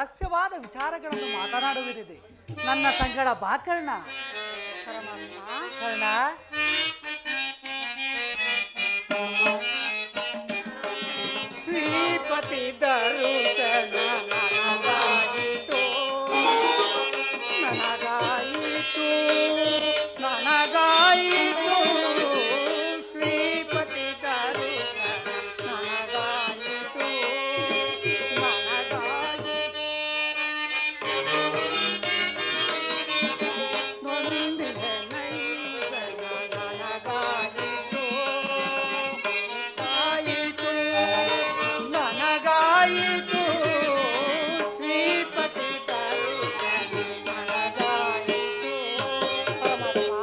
ರಹಸ್ಯವಾದ ವಿಚಾರಗಳನ್ನು ಮಾತನಾಡುವುದಿದೆ. ನನ್ನ ಸಂಗಡ ಬಾ ಕರ್ಣ. ಕರ್ಣ, ಶ್ರೀಪತಿ ದರುಶನ ನನಗಾಯಿತು, ನನಗಾಯಿತು, ನನಗಾಯಿತು. ಶ್ರೀಪತಿ ದರುಶನ ನನಗಾಯಿತು, ನನಗಾಯಿತು. ನೊಂದಿದ ನೈದನ ನನಗಾಯಿತು, ಆಯಿತು, ನನಗಾಯಿತು. ಶ್ರೀಪತಿ ದರುಶನ ನನಗಾಯಿತು. ಪರಮಾತ್ಮ,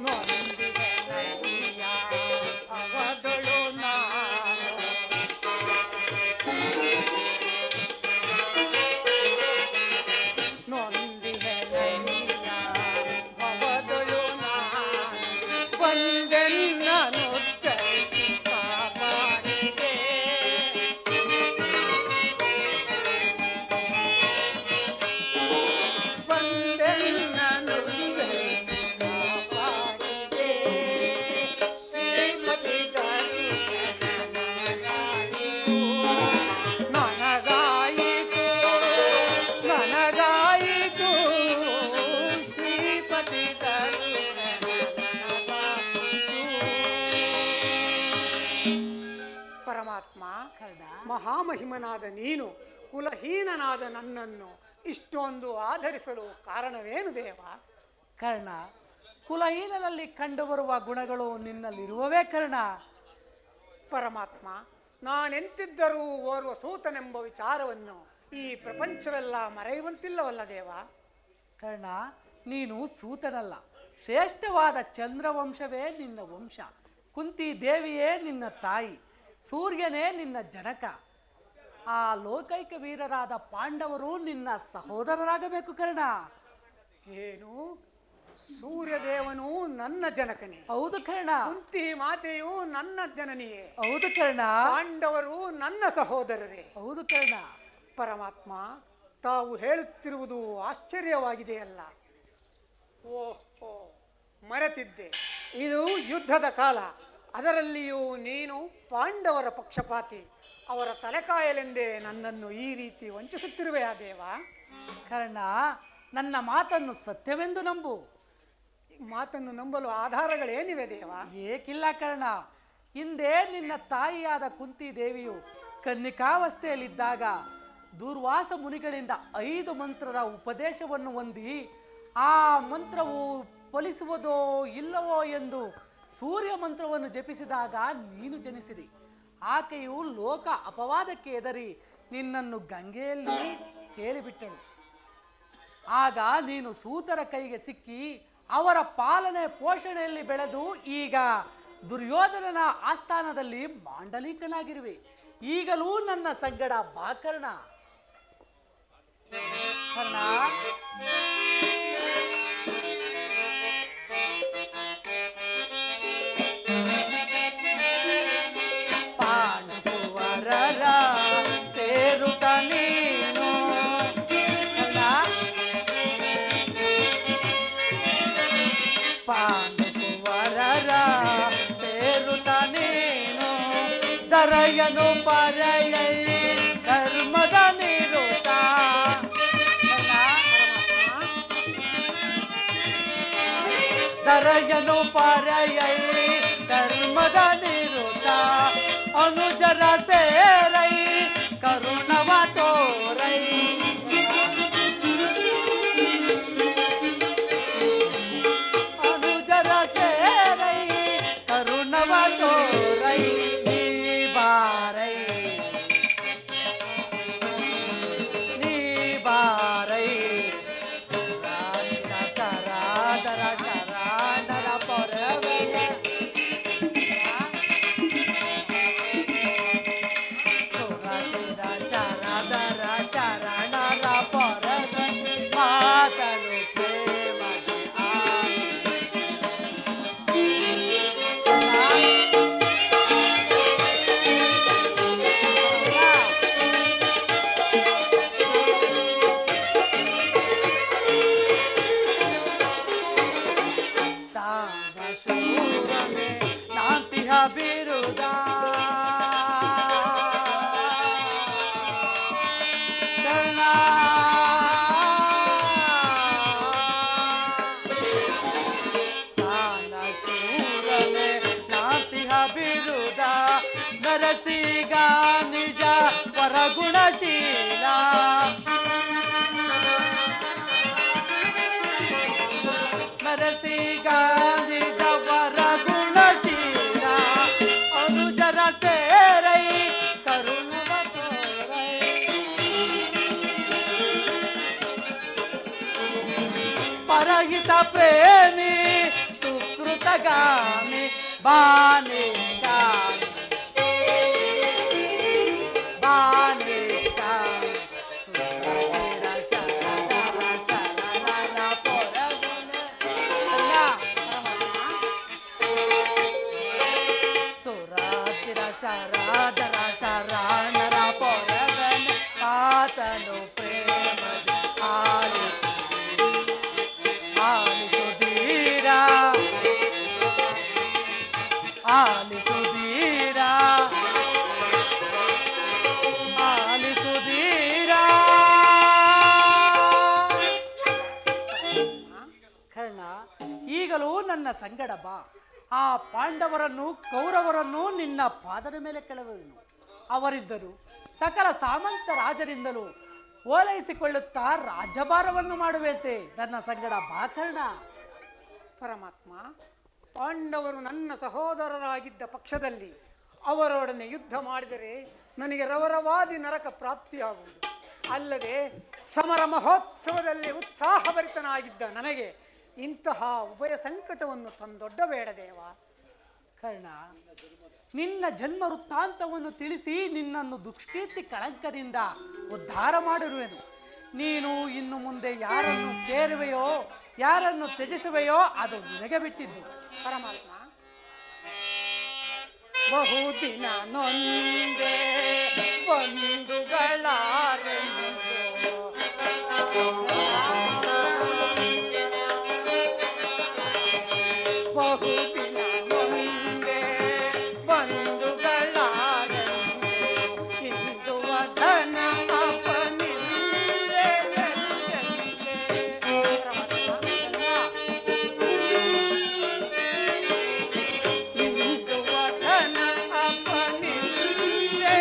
ನೊಂದಿದ ನೈಯ ಅವದಳು ನಾನು, ನೊಂದಿದ ನೈಯ ಅವದಳು ನಾನು. ಬಂದೆನ್ನನು ಉಚ್ಚರಿಸಿ ಕಾಪಾಡಿದೆ, ಬಂದೆನ್ನನು ಉಚ್ಚರಿಸಿ ಕಾಪಾಡಿದೆ. ಶ್ರೀಮತಿ ದರುಶನ ನನಗಾಯಿತು, ನನಗಾಯಿತು, ನನಗಾಯಿತು. ಶ್ರೀಪತಿ ದರುಶನ ನನಗಾಯಿತು. ಪರಮಾತ್ಮ, ಕರ್ಣ, ಮಹಾಮಹಿಮನಾದ ನೀನು ಕುಲಹೀನನಾದ ನನ್ನನ್ನು ಇಷ್ಟೊಂದು ಆಧರಿಸಲು ಕಾರಣವೇನು ದೇವ? ಕರ್ಣ, ಕುಲಹೀನನಲ್ಲಿ ಕಂಡುಬರುವ ಗುಣಗಳು ನಿನ್ನಲ್ಲಿರುವವೇ ಕರ್ಣ. ಪರಮಾತ್ಮ, ನಾನೆಂತಿದ್ದರೂ ಓರ್ವ ಸೂತನೆಂಬ ವಿಚಾರವನ್ನು ಈ ಪ್ರಪಂಚವೆಲ್ಲ ಮರೆಯುವಂತಿಲ್ಲವಲ್ಲ ದೇವ? ಕರ್ಣ, ನೀನು ಸೂತನಲ್ಲ, ಶ್ರೇಷ್ಠವಾದ ಚಂದ್ರವಂಶವೇ ನಿನ್ನ ವಂಶ. ಕುಂತಿ ದೇವಿಯೇ ನಿನ್ನ ತಾಯಿ, ಸೂರ್ಯನೇ ನಿನ್ನ ಜನಕ. ಆ ಲೋಕೈಕ ವೀರರಾದ ಪಾಂಡವರು ನಿನ್ನ ಸಹೋದರರಾಗಬೇಕು ಕರ್ಣ. ಏನು? ಸೂರ್ಯದೇವನು ನನ್ನ ಜನಕನೇ, ಹೌದು ಕರ್ಣ, ಕುಂತಿ ಮಾತೆಯು ನನ್ನ ಜನನಿಯೇ, ಹೌದು ಕರ್ಣ, ಪಾಂಡವರು ನನ್ನ ಸಹೋದರರೇ. ಹೌದು ಕರ್ಣ. ಪರಮಾತ್ಮ, ತಾವು ಹೇಳುತ್ತಿರುವುದು ಆಶ್ಚರ್ಯವಾಗಿದೆಯಲ್ಲ. ಓಹೋ, ಮರೆತಿದ್ದೆ. ಇದು ಯುದ್ಧದ ಕಾಲ, ಅದರಲ್ಲಿಯೂ ನೀನು ಪಾಂಡವರ ಪಕ್ಷಪಾತಿ. ಅವರ ತಲೆಕಾಯಲೆಂದೇ ನನ್ನನ್ನು ಈ ರೀತಿ ವಂಚಿಸುತ್ತಿರುವೆಯಾ ದೇವ? ಕರ್ಣ, ನನ್ನ ಮಾತನ್ನು ಸತ್ಯವೆಂದು ನಂಬು. ಮಾತನ್ನು ನಂಬಲು ಆಧಾರಗಳೇನಿವೆ ದೇವ? ಏಕಿಲ್ಲ ಕರ್ಣ. ಹಿಂದೆ ನಿನ್ನ ತಾಯಿಯಾದ ಕುಂತಿ ದೇವಿಯು ಕನ್ನಿಕಾವಸ್ಥೆಯಲ್ಲಿದ್ದಾಗ ದೂರ್ವಾಸ ಮುನಿಗಳಿಂದ 5 ಮಂತ್ರದ ಉಪದೇಶವನ್ನು ಹೊಂದಿ ಆ ಮಂತ್ರವು ಫಲಿಸುವುದೋ ಇಲ್ಲವೋ ಎಂದು ಸೂರ್ಯ ಮಂತ್ರವನ್ನು ಜಪಿಸಿದಾಗ ನೀನು ಜನಿಸಿರಿ. ಆಕೆಯು ಲೋಕ ಅಪವಾದಕ್ಕೆ ಹೆದರಿ ನಿನ್ನನ್ನು ಗಂಗೆಯಲ್ಲಿ ತೇಲಿಬಿಟ್ಟಳು. ಆಗ ನೀನು ಸೂತರ ಕೈಗೆ ಸಿಕ್ಕಿ ಅವರ ಪಾಲನೆ ಪೋಷಣೆಯಲ್ಲಿ ಬೆಳೆದು ಈಗ ದುರ್ಯೋಧನನ ಆಸ್ಥಾನದಲ್ಲಿ ಮಾಂಡಲಿಕನಾಗಿರುವೆ. ಈಗಲೂ ನನ್ನ ಸಂಗಡ ಬಾ ಕರ್ಣ. ಕರ್ಣ, ಪಾಂಡುವರರ ಸೇರುತ್ತ ನೀನು. ಕರ್ಣ, ಪಾಂಡುವರರ ಸೇರುತ್ತ ನೀನು. ದರಯನು ಪರಯೈ ಧರ್ಮದ ನಿರುತ. ದರಯನು ಪರಯೈ ಧರ್ಮದ ನಿರುತ. ಅನುಜರ ಸೇರೈ ಕರುಣವ ತೋರೈ. ಅನುಜರ ಸೇರೈ ಕರುಣವ ತೋರೈ. ನೀ ಬಾರೈ, ನೀ ಬಾರೈ. ಸುರಾಂತ ಶರಾದರ ಶರಾದರ ಪೊರವೆಯ. ಸುರಚಿರ ಶರದರ ಶರಣರ ಮರಸಿಗ ನಿಜ ಪರಗುಣಶೀಲ ಮರಸಿಗ ನಿಜ ಪರಗುಣಶೀಲ ಅನುಜರ ಸೇರೈ ಕರುಣವ ತೋರೈ ಪರಹಿತ ಪ್ರೇಮಿ ಸುಕೃತಗಾಮಿ ಬಾನಿಷ್ಠಾಮಿ ಬಾನಿಷ್ಠಾಮಿ ಸುರಚಿರ ಶರಣರ ಶರಣರ ಪೊರಗುಣ ಸುರಚಿರ ಶರಣರ ಶರಣರ ಪೊರಗನ ಆತನು ಪ್ರೇಮದಿ ಆಲಿಸಿ ಆಲಿಸುತ್ತೀರ ಆಲಿಸುತ್ತೀರ ಆಲಿಸುತ್ತೀರ ಕರ್ಣ ಈಗಲೂ ನನ್ನ ಸಂಗಡ ಬಾ ಆ ಪಾಂಡವರನ್ನು ಕೌರವರನ್ನು ನಿನ್ನ ಪಾದದ ಮೇಲೆ ಕೆಳಗುವೆನು ಅವರಿದ್ದರು ಸಕಲ ಸಾಮಂತ ರಾಜರಿಂದಲೂ ಓಲೈಸಿಕೊಳ್ಳುತ್ತಾ ರಾಜ್ಯಭಾರವನ್ನು ಮಾಡುವಂತೆ ನನ್ನ ಸಂಗಡ ಬಾ ಕರ್ಣ ಪರಮಾತ್ಮ, ಪಾಂಡವರು ನನ್ನ ಸಹೋದರರಾಗಿದ್ದ ಪಕ್ಷದಲ್ಲಿ ಅವರೊಡನೆ ಯುದ್ಧ ಮಾಡಿದರೆ ನನಗೆ ರವರವಾದಿ ನರಕ ಪ್ರಾಪ್ತಿಯಾಗುವುದು. ಅಲ್ಲದೆ ಸಮರ ಮಹೋತ್ಸವದಲ್ಲಿ ಉತ್ಸಾಹಭರಿತನಾಗಿದ್ದ ನನಗೆ ಇಂತಹ ಉಭಯ ಸಂಕಟವನ್ನು ತಂದೊಡ್ಡಬೇಡ ದೇವ. ಕರ್ಣ, ನಿನ್ನ ಜನ್ಮ ವೃತ್ತಾಂತವನ್ನು ತಿಳಿಸಿ ನಿನ್ನನ್ನು ದುಷ್ಕೀರ್ತಿ ಕಳಂಕದಿಂದ ಉದ್ಧಾರ ಮಾಡಿರುವೆನು. ನೀನು ಇನ್ನು ಮುಂದೆ ಯಾರನ್ನು ಸೇರುವೆಯೋ ಯಾರನ್ನು ತ್ಯಜಿಸುವೆಯೋ ಅದು ನಿನಗೆ ಬಿಟ್ಟಿದ್ದು. ಪರಮಾತ್ಮ, ಬಹುದಿನ ನೊಂದೆ ಬಂಧುಗಳಾರೆಂದು ಬಹುದಿನ ನೊಂದೆ ಬಂಧುಗಳಾರೆಂದು ಇಂದು ವದನ ಅಪನಿಂದೆ ಇಂದು ವದನ ಅಪನಿಂದೆ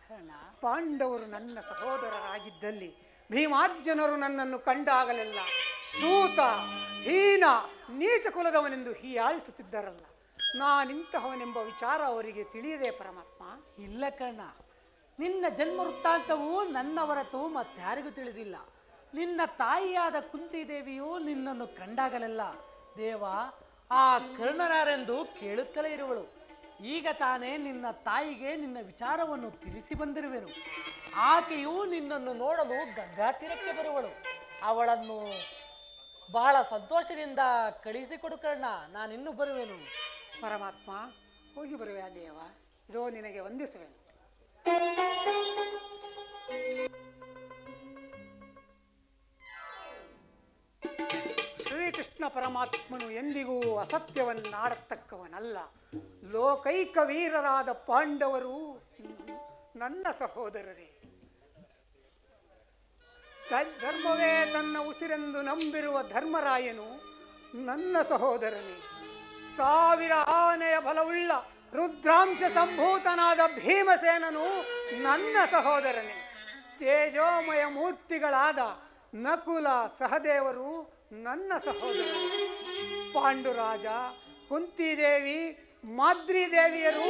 ಕರ್ಣ, ಪಾಂಡವರು ನನ್ನ ಸಹೋದರರಾಗಿದ್ದಲ್ಲಿ ಭೀಮಾರ್ಜುನರು ನನ್ನನ್ನು ಕಂಡಾಗಲೆಲ್ಲ ಸೂತ, ಹೀನ, ನೀಚ ಕುಲದವನೆಂದು ಹೀಯಾಳಿಸುತ್ತಿದ್ದರಲ್ಲ. ನಾನಿಂತಹವನೆಂಬ ವಿಚಾರ ಅವರಿಗೆ ತಿಳಿಯದೆ ಪರಮಾತ್ಮ. ಇಲ್ಲ ಕರ್ಣ, ನಿನ್ನ ಜನ್ಮ ವೃತ್ತಾಂತವು ನನ್ನ ಹೊರತು ಮತ್ತಾರಿಗೂ ತಿಳಿದಿಲ್ಲ. ನಿನ್ನ ತಾಯಿಯಾದ ಕುಂತಿದೇವಿಯು ನಿನ್ನನ್ನು ಕಂಡಾಗಲೆಲ್ಲ ದೇವ ಆ ಕರ್ಣನಾರೆಂದು ಕೇಳುತ್ತಲೇ ಇರುವಳು. ಈಗ ತಾನೇ ನಿನ್ನ ತಾಯಿಗೆ ನಿನ್ನ ವಿಚಾರವನ್ನು ತಿಳಿಸಿ ಬಂದಿರುವೆನು. ಆಕೆಯು ನಿನ್ನನ್ನು ನೋಡಲು ಗಂಗಾ ತೀರಕ್ಕೆ ಬರುವಳು. ಅವಳನ್ನು ಬಹಳ ಸಂತೋಷದಿಂದ ಕಳಿಸಿಕೊಡು ಕರ್ಣ, ನಾನಿನ್ನೂ ಬರುವೆನು. ಪರಮಾತ್ಮ, ಹೋಗಿ ಬರುವೆ ಆ ದೇವ. ಇದೋ ನಿನಗೆ ವಂದಿಸುವೆನು. ಶ್ರೀಕೃಷ್ಣ ಪರಮಾತ್ಮನು ಎಂದಿಗೂ ಅಸತ್ಯವನ್ನಾಡತಕ್ಕವನಲ್ಲ. ಲೋಕೈಕ ವೀರರಾದ ಪಾಂಡವರು ನನ್ನ ಸಹೋದರರೇ. ಧರ್ಮವೇ ತನ್ನ ಉಸಿರೆಂದು ನಂಬಿರುವ ಧರ್ಮರಾಯನು ನನ್ನ ಸಹೋದರನೇ. 1000 ಆನೆಯ ಬಲವುಳ್ಳ ರುದ್ರಾಂಶ ಸಂಭೂತನಾದ ಭೀಮಸೇನನು ನನ್ನ ಸಹೋದರನೇ. ತೇಜೋಮಯ ಮೂರ್ತಿಗಳಾದ ನಕುಲ ಸಹದೇವರು ನನ್ನ ಸಹೋದರರು. ಪಾಂಡುರಾಜ, ಕುಂತಿದೇವಿ, ಮಾದ್ರಿದೇವಿಯರು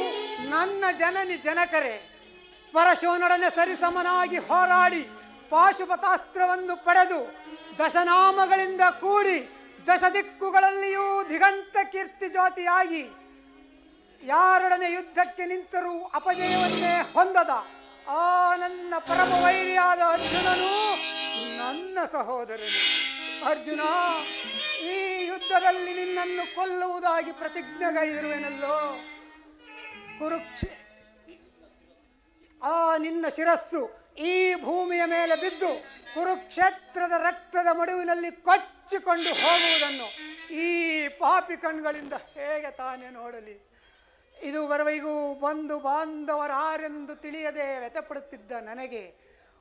ನನ್ನ ಜನನಿ ಜನಕರೇ. ಪರಶುವನೊಡನೆ ಸರಿಸಮನಾಗಿ ಹೋರಾಡಿ ಪಾಶುಪತಾಸ್ತ್ರವನ್ನು ಪಡೆದು ದಶನಾಮಗಳಿಂದ ಕೂಡಿ ದಶ ದಿಕ್ಕುಗಳಲ್ಲಿಯೂ ದಿಗಂತ ಕೀರ್ತಿ ಜ್ಯೋತಿಯಾಗಿ ಯಾರೊಡನೆ ಯುದ್ಧಕ್ಕೆ ನಿಂತರೂ ಅಪಜಯವನ್ನೇ ಹೊಂದದ ಆ ನನ್ನ ಪರಮ ವೈರಿಯಾದ ಅರ್ಜುನನು ನನ್ನ ಸಹೋದರನು. ಅರ್ಜುನ, ಈ ಯುದ್ಧದಲ್ಲಿ ನಿನ್ನನ್ನು ಕೊಲ್ಲುವುದಾಗಿ ಪ್ರತಿಜ್ಞೆಗೈದಿರುವೆನಲ್ಲೋ. ಆ ನಿನ್ನ ಶಿರಸ್ಸು ಈ ಭೂಮಿಯ ಮೇಲೆ ಬಿದ್ದು ಕುರುಕ್ಷೇತ್ರದ ರಕ್ತದ ಮಡುವಿನಲ್ಲಿ ಕೊಚ್ಚಿಕೊಂಡು ಹೋಗುವುದನ್ನು ಈ ಪಾಪಿ ಕಣ್ಗಳಿಂದ ಹೇಗೆ ತಾನೇ ನೋಡಲಿ? ಇದುವರೆಗೂ ಬಂಧು ಬಾಂಧವರಾರೆಂದು ತಿಳಿಯದೆ ವ್ಯಥೆಪಡುತ್ತಿದ್ದ ನನಗೆ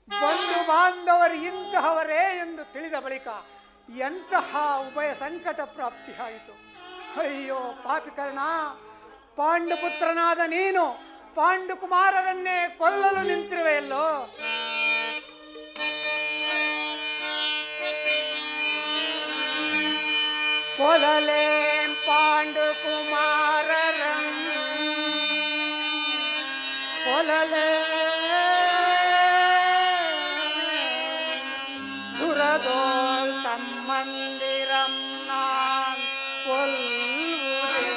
ಬಂಧು ಬಾಂಧವರು ಇಂತಹವರೇ ಎಂದು ತಿಳಿದ ಬಳಿಕ ಎಂತಹ ಉಭಯ ಸಂಕಟ ಪ್ರಾಪ್ತಿಯಾಯಿತು. ಅಯ್ಯೋ ಪಾಪಿಕರ್ಣ, ಪಾಂಡುಪುತ್ರನಾದ ನೀನು ಪಾಂಡುಕುಮಾರರನ್ನೇ ಕೊಲ್ಲಲು ನಿಂತಿರುವೆಯಲ್ಲೋ. ಕೊಲಲೆ ಪಾಂಡುಕುಮಾರರಂ ಕೊಲಲೆ ದುರದೋಳ್ ತಮ್ಮಂದಿರಂ ನಾನ್ ಕೊಲ್ಲುವುದೇ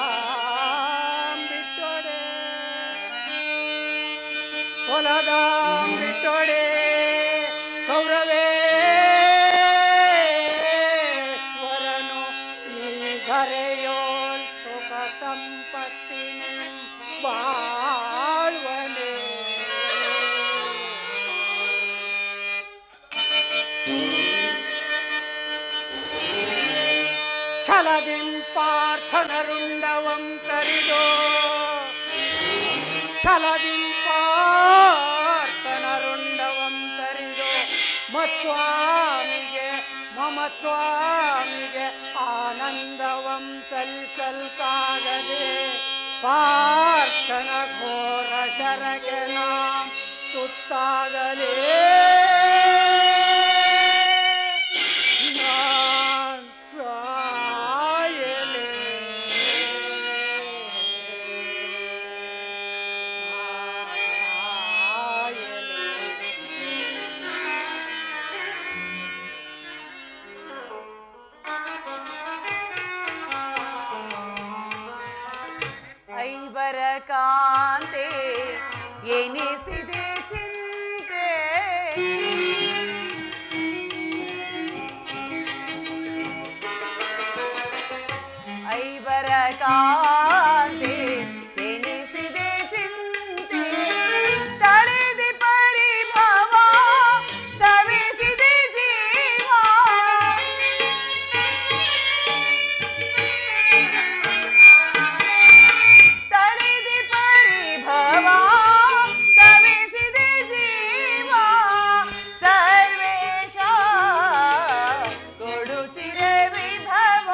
ಕೊಲದಾಂ ಬಿಟ್ಟೊಡೆ ಕೊಲದಾಂ ಬಿಟ್ಟೊಡೆ ಕೌರವೇಶ್ವರನು ಈ ಧರೆಯೋಳ್ ಸುಖ ಸಂಪತ್ತಿನ ಬಾಳ್ವನೆ. ಛಲದಿಂ ಪಾರ್ಥನರುಂಡವಂ ತರಿದೋ ಛಲದಿಂ ಪಾರ್ಥನರುಂಡವಂ ತರಿದೋ ಮತ್ಸ್ವಾಮಿಗೆ ಮಮತ್ಸ್ವಾಮಿಗೆ ಆನಂದವಂ ಸಲ್ಲಿಸಲ್ಕಾಗದೆ ಪಾರ್ಥನ ಘೋರ ಶರಗೆ ನಾ ತುತ್ತಾಗಲೇ ನಾನ್ ಸಾಯಲೇ ಐಬರ ಕಾಂತೆ ಎನಿಸಿದೆ ಚಿಂತೆ ಐಬರ ಕಾಂತೆ ಎನಿಸಿದೆ ಚಿಂತೆ ತಳೆದಿ ಪರಿಭವ ಸವಿಸಿದೆ ಜೀವ ತಳೆದಿ ಪರಿಭವ ಸವಿಸಿದೆ ಜೀವ ಸರ್ವೇಶ ಕೊಡು ಚಿರ ವಿಭವ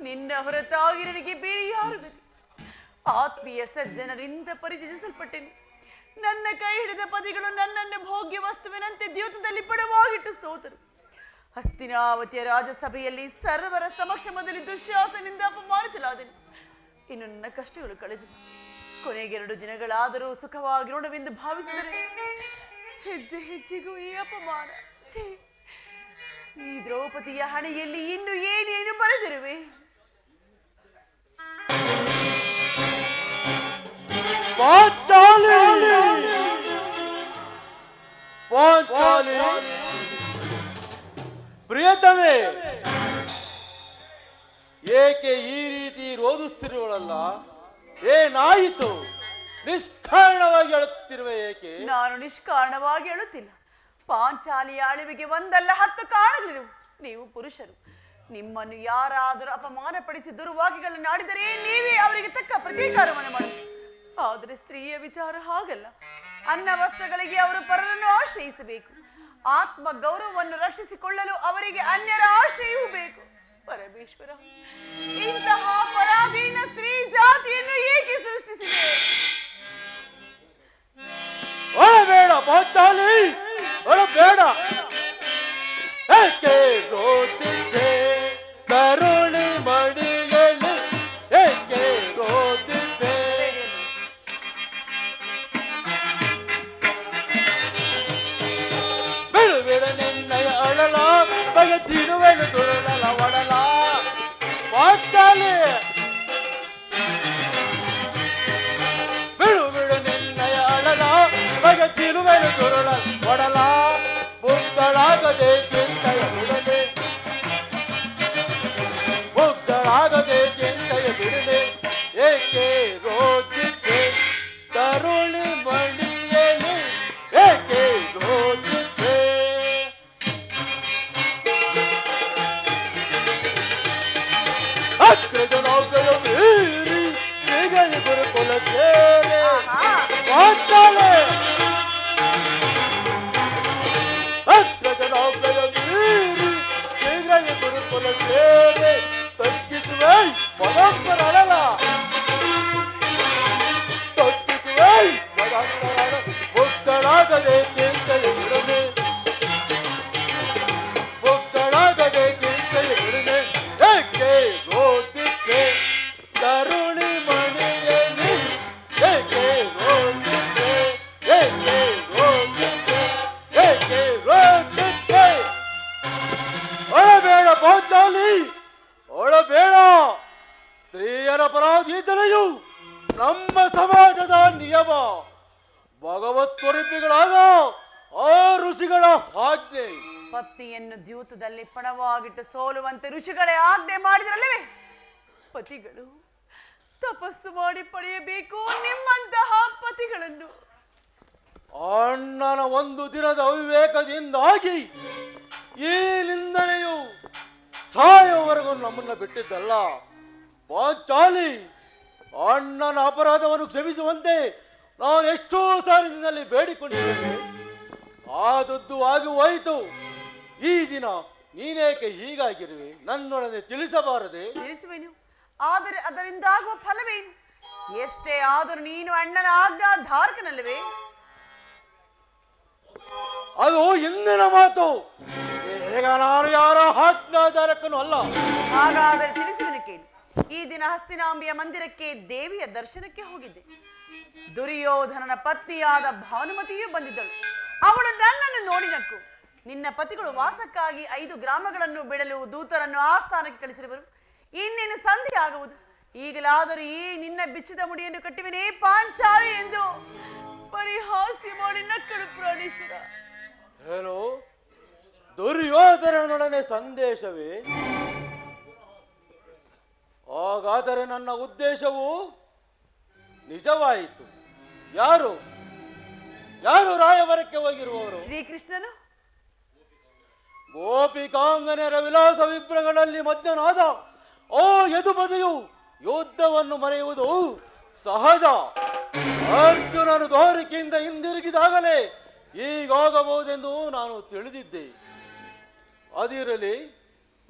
ನಿನ್ನ ಹೊರತಾಗಿ ನನಗೆ ಬೇರೆ ಯಾರು ಗತಿ? ಆತ್ಮೀಯ ಸಜ್ಜನರಿಂದ ಪರಿಚಯಿಸಲ್ಪಟ್ಟೆನು. ನನ್ನ ಕೈ ಹಿಡಿದ ಪತಿಗಳು ನನ್ನನ್ನು ಭೋಗ್ಯ ವಸ್ತುವಿನಂತೆ ದ್ಯೂತದಲ್ಲಿ ಪಡವಾಗಿಟ್ಟು ಸೋತರು. ಹಸ್ತಿನಾವತಿಯ ರಾಜಸಭೆಯಲ್ಲಿ ಸರ್ವರ ಸಮಕ್ಷಮದಲ್ಲಿ ದುಶ್ಯಾಸನಿಂದ ಅಪಮಾನಿತಲಾದೆನು. ಇನ್ನು ನನ್ನ ಕಷ್ಟಗಳು ಕಳೆದು ಕೊನೆಗೆ 2 ದಿನಗಳಾದರೂ ಸುಖವಾಗಿರೋಣವೆಂದು ಭಾವಿಸಿದರೆ ಹೆಜ್ಜೆ ಹೆಜ್ಜೆಗೂ ಈ ಅಪಮಾನ. ಛೇ, ಈ ದ್ರೌಪದಿಯ ಹಣೆಯಲ್ಲಿ ಇನ್ನು ಏನೇನು ಬರೆದಿರುವೆ? ಪ್ರಿಯತಮೇ, ಏಕೆ ಈ ರೀತಿ ರೋಧಿಸ್ತಿರುವಳಲ್ಲ? ಏನಾಯಿತು? ನಿಷ್ಕಾರಣವಾಗಿ ಹೇಳುತ್ತಿರುವೆ ಏಕೆ? ನಾನು ನಿಷ್ಕಾರಣವಾಗಿ ಹೇಳುತ್ತಿಲ್ಲ. ಪಾಂಚಾಲಿಯ ಅಳಿವಿಗೆ 1 ಅಲ್ಲ 10 ಕಾರಣಗಳಿರು. ನೀವು ಪುರುಷರು, ನಿಮ್ಮನ್ನು ಯಾರಾದರೂ ಅಪಮಾನ ಪಡಿಸಿ ದುರ್ವಾಕ್ಯಗಳನ್ನು ಆಡಿದರೆ ನೀವೇ ಅವರಿಗೆ ತಕ್ಕ ಪ್ರತೀಕಾರವನ್ನು ಮಾಡಿ. ಆದರೆ ಸ್ತ್ರೀಯ ವಿಚಾರ ಹಾಗಲ್ಲ. ಅನ್ನ ವಸ್ತ್ರಗಳಿಗೆ ಅವರು ಪರರನ್ನು ಆಶ್ರಯಿಸಬೇಕು. ಆತ್ಮ ಗೌರವವನ್ನು ರಕ್ಷಿಸಿಕೊಳ್ಳಲು ಅವರಿಗೆ ಅನ್ಯರ ಆಶ್ರಯವೂ ಬೇಕು. ಪರಮೇಶ್ವರ, ಇಂತಹ ಪರಾಧೀನ ಸ್ತ್ರೀ ಜಾತಿಯನ್ನು ಏಕೆ ಸೃಷ್ಟಿಸಿದೆ? ಬೇಡ ಪಾಂಚಾಲಿ, ಬೇಡ. ಏಕೆ ರೋದಿದ್ದೆ ಕರುಣಿ ಮಡಿಯಲ್ಲಿ? ಏಕೆ ರೋದಿದ್ದೆ? ಬಿಡು ಬಿಡು ನಿನ್ನಯ ಅಳಲ, ಬಗೆದಿರುವೆನು ದುರುಳಲ ಒಡಲ. ಪಾಂಚಾಲಿ, ಬಿಡು ಬಿಡು ನಿನ್ನಯ ಅಳಲ, ಬಗೆದಿರುವೆನು ದುರುಳ ಒಡಲ. ಮುಗ್ಧಳಾಗದೆ ಚಿಂತೆಯ ಬಿಡದೆ, ಮುಗ್ಧಳಾಗದೆ ಚಿಂತೆಯ ಬಿಡದೆ. ಏಕೆ ರೋದಿದ್ದೆ ತರುಣಿ ಮಣಿಯಲ್ಲಿ? ಏಕೆ ರೋದಿದ್ದೆ? ಅಗ್ರಜನೌಕರ ಮೀರಿ ಹೀಗೆ ಗುರುಕುಲ ಸೇರೆ ಪಾಂಚಾಲೆ. ಅಗ್ರಜನೌಕರ ಮೀರಿ ಹೀಗೆ ಗುರುಕುಲ ಸೇರೆ ತಗ್ಗಿಸುವೆ ಮನೋತ್ತರಳಲ. ತಗ್ಗಿಸುವೆ ಮನೋತ್ತರಳ. ಮುಗ್ಧಳಾಗದೆ ಚಿಂತೆಯ ಬಿಡದೆ, ಮುಗ್ಧಳಾಗದೆ ಚಿಂತೆಯ ಬಿಡದೆ. ಏಕೆ ರೋದಿದ್ದೆ ಕರುಣಿ ಮಣಿಯಲ್ಲಿ? ಏಕೆ ರೋದಿದ್ದೆ? ಏಕೆ ರೋದಿದ್ದೆ? ಏಕೆ ರೋದಿದ್ದೆ? ಒಳಬೇಡ ಪಾಂಚಾಲಿ, ಒಳಬೇಡ. ಸ್ತ್ರೀಯರ ಪರಾಧೀನತೆಯು ನಮ್ಮ ಸಮಾಜದ ನಿಯಮ. ಭಗವತ್ವರೂಪಿಗಳಾದ ಆ ಋಷಿಗಳ ಆಜ್ಞೆ. ಪತ್ನಿಯನ್ನು ದ್ಯೂತದಲ್ಲಿ ಪಣವಾಗಿಟ್ಟು ಸೋಲುವಂತೆ ಋಷಿಗಳೇ ಆಜ್ಞೆ ಮಾಡಿದ್ರಲ್ಲವೇ? ಪತಿಗಳು ತಪಸ್ಸು ಮಾಡಿ ಪಡೆಯಬೇಕು ನಿಮ್ಮಂತಹ ಪತಿಗಳನ್ನು. ಅಣ್ಣನ 1 ದಿನದ ಅವಿವೇಕದಿಂದಾಗಿ ಈ ನಿಂದನೆಯು ಸಾಯುವವರೆಗೂ ನಮ್ಮನ್ನ ಬಿಟ್ಟಿದ್ದಲ್ಲ. ಪಾಂಚಾಲಿ, ಅಣ್ಣನ ಅಪರಾಧವನ್ನು ಕ್ಷಮಿಸುವಂತೆ ನಾನು ಎಷ್ಟೋ ಸಾರಿ ನಿನ್ನಲ್ಲಿ ಬೇಡಿಕೊಂಡಿದ್ದೇನೆ. ಆದದ್ದು ಆಗಿ ಹೋಯಿತು. ಈ ದಿನ ನೀನೇಕೆ ಹೀಗಾಗಿರುವೆ? ನನ್ನೊಡನೆ ತಿಳಿಸಬಾರದೆ? ತಿಳಿಸುವೆನು, ಆದರೆ ಅದರಿಂದಾಗುವ ಫಲವೇನು? ಎಷ್ಟೇ ಆದರೂ ನೀನು ಅಣ್ಣನ ಆಜ್ಞಾಧಾರಕನಲ್ಲವೇ? ಅದು ಹಿಂದಿನ ಮಾತು. ಈಗ ನಾನು ಯಾರ ಆಜ್ಞಾಧಾರಕನೂ ಅಲ್ಲ. ಹಾಗಾದರೆ ತಿಳಿಸುವೆನು ಕೇಳಿ. ಈ ದಿನ ಹಸ್ತಿನಾಂಬಿಯ ಮಂದಿರಕ್ಕೆ ದೇವಿಯ ದರ್ಶನಕ್ಕೆ ಹೋಗಿದ್ದೆ. ದುರ್ಯೋಧನನ ಪತ್ನಿಯಾದ ಭಾನುಮತಿಯೂ ಬಂದಿದ್ದಳು. ಅವಳು ನನ್ನನ್ನು ನೋಡಿ ನಕ್ಕು, ನಿನ್ನ ಪತಿಗಳು ವಾಸಕ್ಕಾಗಿ 5 ಗ್ರಾಮಗಳನ್ನು ಬಿಡಲು ದೂತರನ್ನು ಆಸ್ಥಾನಕ್ಕೆ ಕಳಿಸಿರುವರು. ಇನ್ನೇನು ಸಂಧಿ ಆಗುವುದು. ಈಗಲಾದರೂ ಈ ನಿನ್ನ ಬಿಚ್ಚಿದ ಮುಡಿಯನ್ನು ಕಟ್ಟಿವಿನೇ ಪಾಂಚಾಲಿ ಎಂದು ಪರಿಹಾಸ್ಯ ಮಾಡಿ ನಕ್ಕಳು ಪ್ರಾಣೇಶ್ವರ. ಏನು ದುರ್ಯೋಧನನೊಡನೆ ಸಂದೇಶವೇ? ಹಾಗಾದರೆ ನನ್ನ ಉದ್ದೇಶವು ನಿಜವಾಯಿತು. ಯಾರು ಯಾರು ರಾಯವರಕ್ಕೆ ಹೋಗಿರುವವರು? ಶ್ರೀಕೃಷ್ಣನು. ಗೋಪಿಕಾಂಗನೆಯರ ವಿಲಾಸ ವಿಭ್ರಗಳಲ್ಲಿ ಮಧ್ಯನಾದ ಓ ಯದುಪದಿಯು ಯುದ್ಧವನ್ನು ಮರೆಯುವುದು ಸಹಜ. ಅರ್ಜುನನು ದ್ವಾರಕೆಯಿಂದ ಹಿಂದಿರುಗಿದಾಗಲೇ ಹೀಗಾಗಬಹುದೆಂದು ನಾನು ತಿಳಿದಿದ್ದೆ. ಅದಿರಲಿ,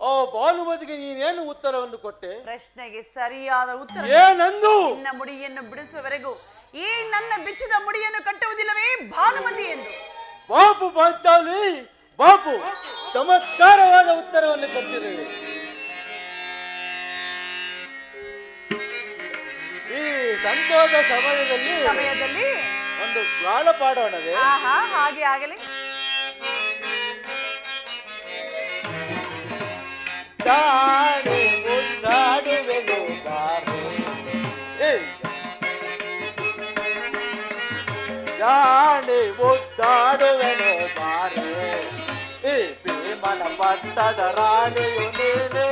ಆ ಭಾನುಮತಿಗೆ ನೀನೇನು ಉತ್ತರವನ್ನು ಕೊಟ್ಟೆ? ಪ್ರಶ್ನೆಗೆ ಸರಿಯಾದ ಉತ್ತರ ಏನಂದು? ನಿನ್ನ ಮುಡಿಯನ್ನು ಬಿಡಿಸುವವರೆಗೂ ಈ ನನ್ನ ಬಿಚ್ಚಿದ ಮುಡಿಯನ್ನು ಕಟ್ಟುವುದಿಲ್ಲವೇ ಭಾನುಮತಿ ಎಂದು. ಬಾಪು ಪಾಂಚಾಲಿ, ಬಾಪು ಚಮತ್ಕಾರವಾದ ಉತ್ತರವನ್ನು ಕೊಟ್ಟಿದ್ದೇವೆ. ಈ ಸಂತೋಷ ಸಮಯದಲ್ಲಿ ಒಂದು ಗಾಳ ಪಾಡೋಣವೇ? ಆಹಾ, ಹಾಗೆ ಆಗಲಿ. ಜಾಣೆ ಮುದ್ದಾಡುವೆನು ಬಾರೆ, ಜಾಣೆ ಮುದ್ದಾಡುವೆನು ಬಾರೆ, ಈ ಭೀಮನ ಪಟ್ಟದ ರಾಣಿಯು ನೀನೆ,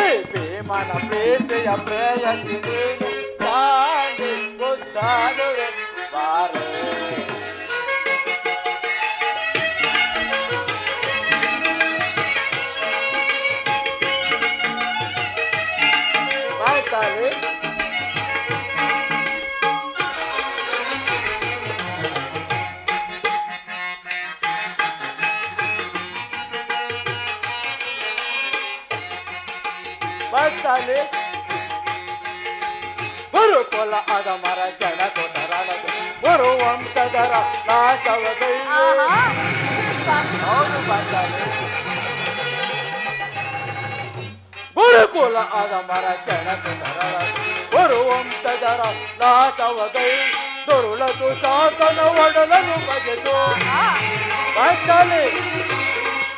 ಈ ಭೀಮನ ಪ್ರೀತಿಯ ಪ್ರೇಯಸಿ ನೀನೆ, ಜಾಣೆ ಮುದ್ದಾಡುವೆನು ಬಾರೆ. ಗುರುಕುಲ ಅದ ಮರ ಜನ ಕೊಟ್ಟರಾಡದು ಗುರು ವಂಶದರ ನಾಶವಗೈದು. ಹೌದು ಪಾಂಚಾಲಿ, ಗುರುಕುಲ ಅದ ಮರ ಜನ ಕೊಟ್ಟರಾಡದು ಗುರು ವಂಶದರ ನಾಶವಗೈ, ದುರುಳದು ಶಾಸನ ಒಡಲನು ಬಗೆದು. ಪಾಂಚಾಲಿ,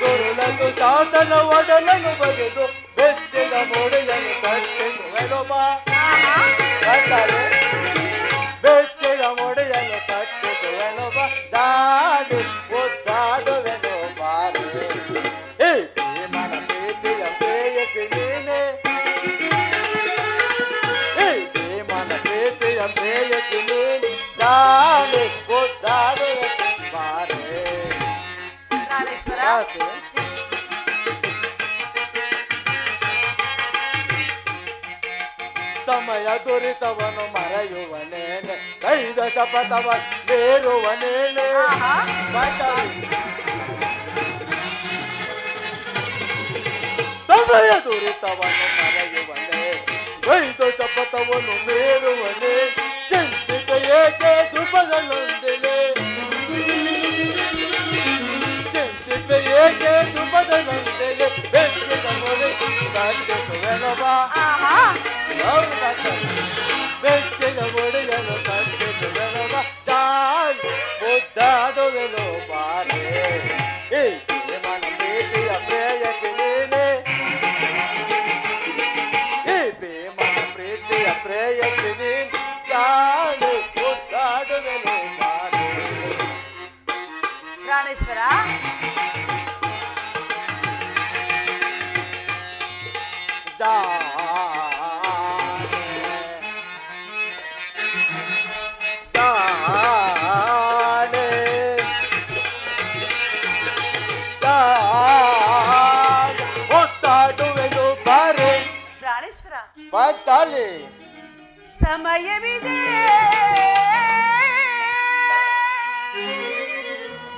ದುರುಳದು ಶಾಸನ ಒಡಲನು ಬಗೆದು ಬೆಚ್ಚಿದ ಮುಡಿಯನ್ನು ಕಟ್ಟಿಸುವೆನು ಬಾ. ಬೆಚ್ಚಿದ ಮುಡಿಯನ್ನು ಕಟ್ಟಿಸುವೆನು ಬಾ, ಜಾಡಿ ಮುದ್ದಾಡುವೆನು ಬಾರೆ, ಈ ಭೀಮನ ಪ್ರೀತಿಯ ಪ್ರೇಯಸಿ ನೀನೆ, ಈ ಭೀಮನ ಪ್ರೀತಿಯ ಪ್ರೇಯಸಿ ನೀನೆ, ಜಾಡಿ ಮುದ್ದಾಡುವೆನು ಬಾರೆ. ಸಮಯ ದುರಿತವನು ಮರೆಯುವನೇನೆ, ಕೈದ ಶಪಥವ ಬೇರುವನೇನೆ. ಸಮಯ ದುರಿತವನು ಮರೆಯುವನೇ, ಕೈದ ಶಪಥವನ್ನು ಬೇರುವನೇ, ಚಿಂತಿತ ಏಕೆ ಧೃಪದಲ್ಲೊಂದಿಲೆ, ಚಿಂತಿತ ಏಕೆ ಧೃಪದಲ್ಲೊಂದಿಲೆ, ಬೆಚ್ಚಿದ ಮೊರೆ ಕಟ್ಟಿಸುವೆನು ಬಾ. ಬೆಚ್ಚಿದ ಮುಡಿಯನ್ನು ಕಟ್ಟಿಸುವೆನು ಬಾ, ಜಾಡಿ ಮುದ್ದಾಡುವೆನು ಬಾರೆ, ಈ ಭೀಮನ ಪ್ರೀತಿಯ ಪ್ರೇಯಸಿ ನೀನೆ, ಈ ಭೀಮನ ಪ್ರೀತಿಯ ಪ್ರೇಯಸಿ ನೀನೆ, ಜಾಡಿ ಮುದ್ದಾಡುವೆನು ಬಾರೆ. ಪ್ರಾಣೇಶ್ವರ, ಪಾಂಚಾಲಿ, ಸಮಯವಿದೆ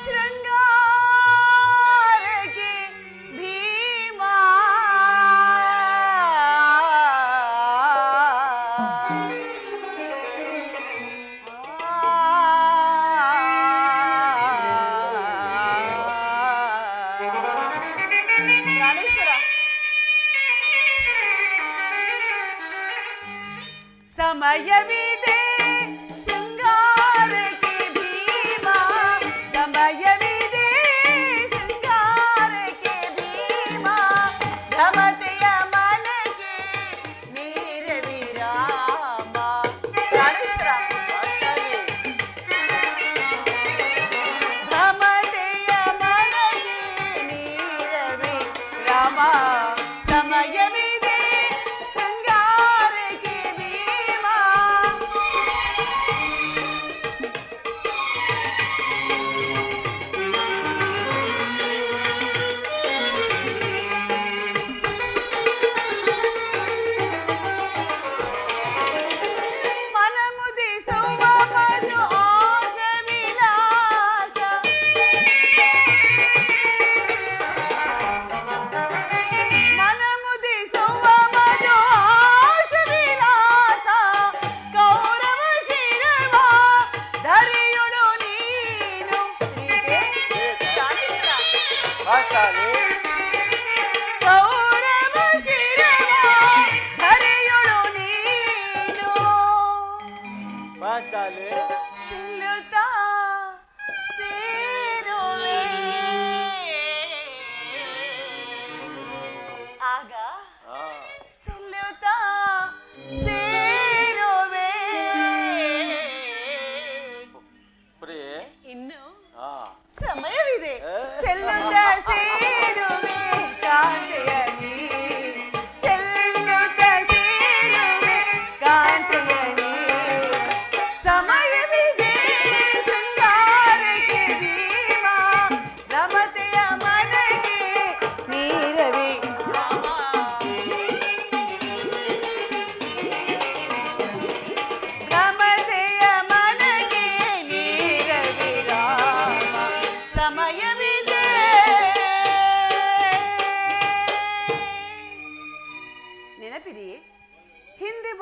ಶೃಂಗಾರಕ್ಕೆ ಭೀಮಾ, ಸಮಯವಿದೆ ಶೃಂಗಾರಕ್ಕೆ ಭೀಮಾ, ಸಮಯವಿದೆ ಶೃಂಗಾರಕ್ಕೆ ಭೀಮಾ, ಭ್ರಮತೆಯ ಮನಗೆ ನೀರ ವಿರಾಮ. ಭ್ರಮತೆಯ ಮನಗೆ ನೀರ ವಿರಾಮ, ಸಮಯವಿದೆ ಶೃಂಗಾರಕ್ಕೆ ಭೀಮಾ. ಮನಮುದಿಸುವ ಮಧು ಆಶ ವಿಲಾಸ,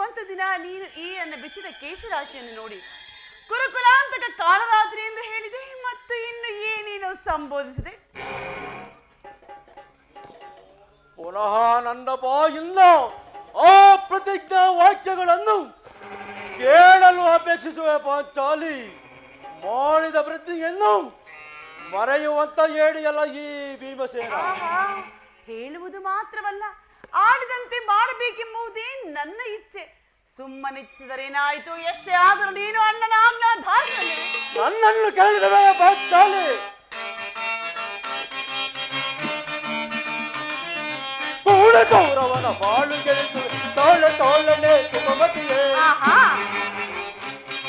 ಬಂತು ದಿನ ನೀನು ಈ ನನ್ನ ಬಿಚ್ಚಿದ ಕೇಶರಾಶಿಯನ್ನು ನೋಡಿ ಕುರುಕುಲಾಂತಕ ಕಾಳರಾತ್ರಿ ಎಂದು ಹೇಳಿದೆ, ಮತ್ತು ಇನ್ನು ಏನೇನೋ ಸಂಬೋಧಿಸಿದೆ. ಪುನಃ ನನ್ನ ಬಾಯಿಂದ ಆ ಪ್ರತಿಜ್ಞಾ ವಾಕ್ಯಗಳನ್ನು ಕೇಳಲು ಅಪೇಕ್ಷಿಸುವೆ ಪಾಂಚಾಲಿ. ಮಾಡಿದ ಪ್ರತಿಜ್ಞೆಯನ್ನು ಮರೆಯುವಂತ ಹೇಳಿಯಲ್ಲ ಈ ಭೀಮಸೇನ. ಹೇಳುವುದು ಮಾತ್ರವಲ್ಲ, ಆಡಿದಂತೆ ಮಾಡಬೇಕೆಂಬುದೇ ನನ್ನ ಇಚ್ಛೆ. ಸುಮ್ಮನಿಚ್ಛಿದರೇನಾಯಿತು, ಎಷ್ಟೇ ಆದರೂ ನೀನು ಅಣ್ಣನ ಆಜ್ಞಾಧಾರದಲ್ಲಿ ನನ್ನನ್ನು ಕೇಳಿದವೇ ಪಾಂಚಾಲಿ. ಕೂಡ ಕೌರವನ ಬಾಳು ಗೆಳಿತು ತೋಳ ತೋಳನೆ ಕುಮತಿಯೇ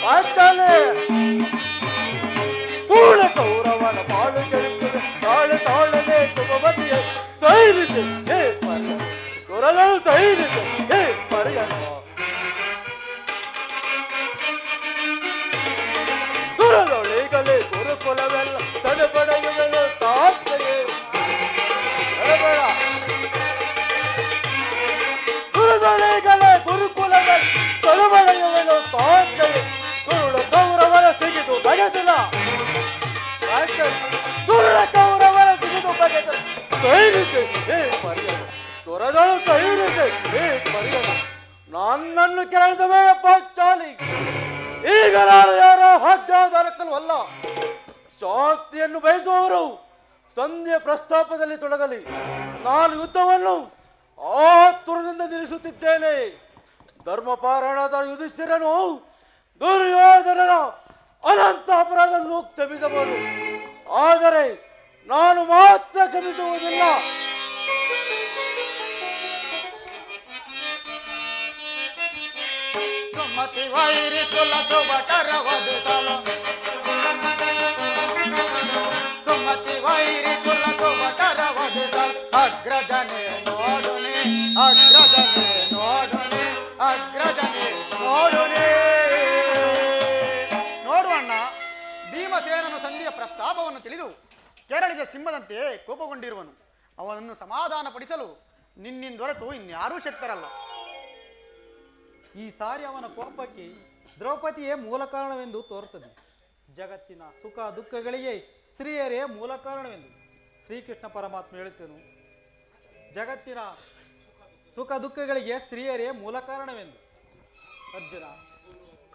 ಪಾಂಚಾಲಿ. ಕೂಡ ಕೌರವನ ಬಾಳು ಗೆಳಿತು ತೋಳ ತೋಳನೆ ಕುಮತಿಯೇ ಸೈರಿದೆ ಹೇ ಪರ್ಯ ಗುರಗಳು ಸೈರಿದೆ ಹೇ ಪರ್ಯನ ಗುರದೊಳಿಗಲೇ ಗುರುಕುಲವೆಲ್ಲ ತಡೆಪಡೆಯುವೆನು ತಾತ್ತೆಯೇ ತಡೆಬೇಡ. ಗುರುದೊಳಿಗಲೇ ಗುರುಕುಲವೆಲ್ಲ ತಡೆಪಡೆಯುವೆನು ತಾತ್ತೆಯೇ ಗುರುಳ ಕೌರವನ ಸಿಗಿದು ಬಗೆದಿಲ್ಲ. ಗುರುಳ ಕೌರವನ ಸಿಗಿದು ಬಗೆದಿಲ್ಲ ಸೈರಿದೆ ಹೇ ಪರ್ಯನ ದೊರೆದಳು ಸೈರಿದೆ ಹೇ ಪರ್ಯನ. ನನ್ನನ್ನು ಕೇಳಿದವೇ ಪಾಂಚಾಲಿ. ಈಗ ನಾನು ಯಾರೋ ಆಜ್ಞಾಧಾರಕರು ಅಲ್ಲ. ಶಾಂತಿಯನ್ನು ಬಯಸುವವರು ಸಂಧ್ಯೆ ಪ್ರಸ್ತಾಪದಲ್ಲಿ ತೊಡಗಲಿ. ನಾನು ಯುದ್ಧವನ್ನು ಆತುರದಿಂದ ನಿಲ್ಲಿಸುತ್ತಿದ್ದೇನೆ. ಧರ್ಮಪಾರಾಯಣದ ಯುಧಿಷ್ಠಿರನು ದುರ್ಯೋಧನನ ಅನಂತ ಅಪರಾಧವನ್ನು ಕ್ಷಮಿಸಬಹುದು, ಆದರೆ ನಾನು ಮಾತ್ರ ಕ್ಷಮಿಸುವುದಿಲ್ಲ. ಸುಮತಿ ವೈರಿ ಕುಲ ಸುಭಟರ ವಧುಸಲ, ಸುಮತಿ ವೈರಿ ಕುಲ ಸುಭಟರ ವಧುಸಲ. ಅಗ್ರಜನೆ ನೋಡುನೆ, ಅಗ್ರಜನೆ ನೋಡುನೆ, ಅಗ್ರಜನೆ ನೋಡುನೆ. ನೋಡುವಣ್ಣ, ಭೀಮಸೇನನು ಸಂಧಿಯ ಪ್ರಸ್ತಾಪವನ್ನು ತಿಳಿದು ಕೆರಳಿದ ಸಿಂಹದಂತೆ ಕೋಪಗೊಂಡಿರುವನು. ಅವನನ್ನು ಸಮಾಧಾನಪಡಿಸಲು ನಿನ್ನಿಂದೊರೆತು ಇನ್ಯಾರೂ ಶಕ್ತರಲ್ಲ. ಈ ಸಾರಿ ಅವನ ಕೋಪಕ್ಕೆ ದ್ರೌಪದಿಯೇ ಮೂಲ ಕಾರಣವೆಂದು ತೋರುತ್ತದೆ. ಜಗತ್ತಿನ ಸುಖ ದುಃಖಗಳಿಗೆ ಸ್ತ್ರೀಯರೇ ಮೂಲ ಕಾರಣವೆಂದು ಶ್ರೀಕೃಷ್ಣ ಪರಮಾತ್ಮ ಹೇಳುತ್ತೇನು. ಜಗತ್ತಿನ ಸುಖ ದುಃಖಗಳಿಗೆ ಸ್ತ್ರೀಯರೇ ಮೂಲ ಕಾರಣವೆಂದು. ಅರ್ಜುನ,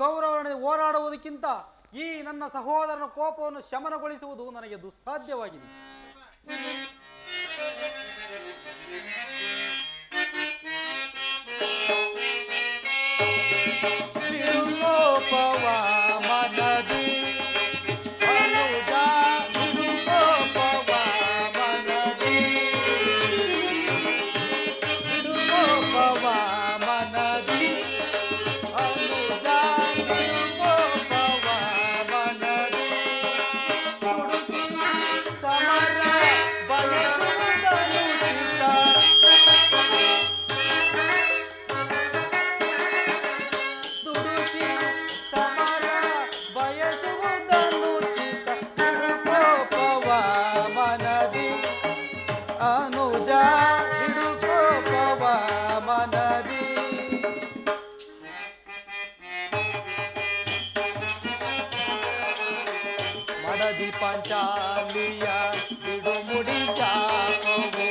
ಕೌರವರೊಡನೆ ಹೋರಾಡುವುದಕ್ಕಿಂತ ಈ ನನ್ನ ಸಹೋದರನ ಕೋಪವನ್ನು ಶಮನಗೊಳಿಸುವುದು ನನಗೆ ದುಸ್ಸಾಧ್ಯವಾಗಿದೆ. ಮಡದಿ ಪಾಂಚಾಲಿಯ ಬಿಡು ಮುಡಿ ಸಾಕವು,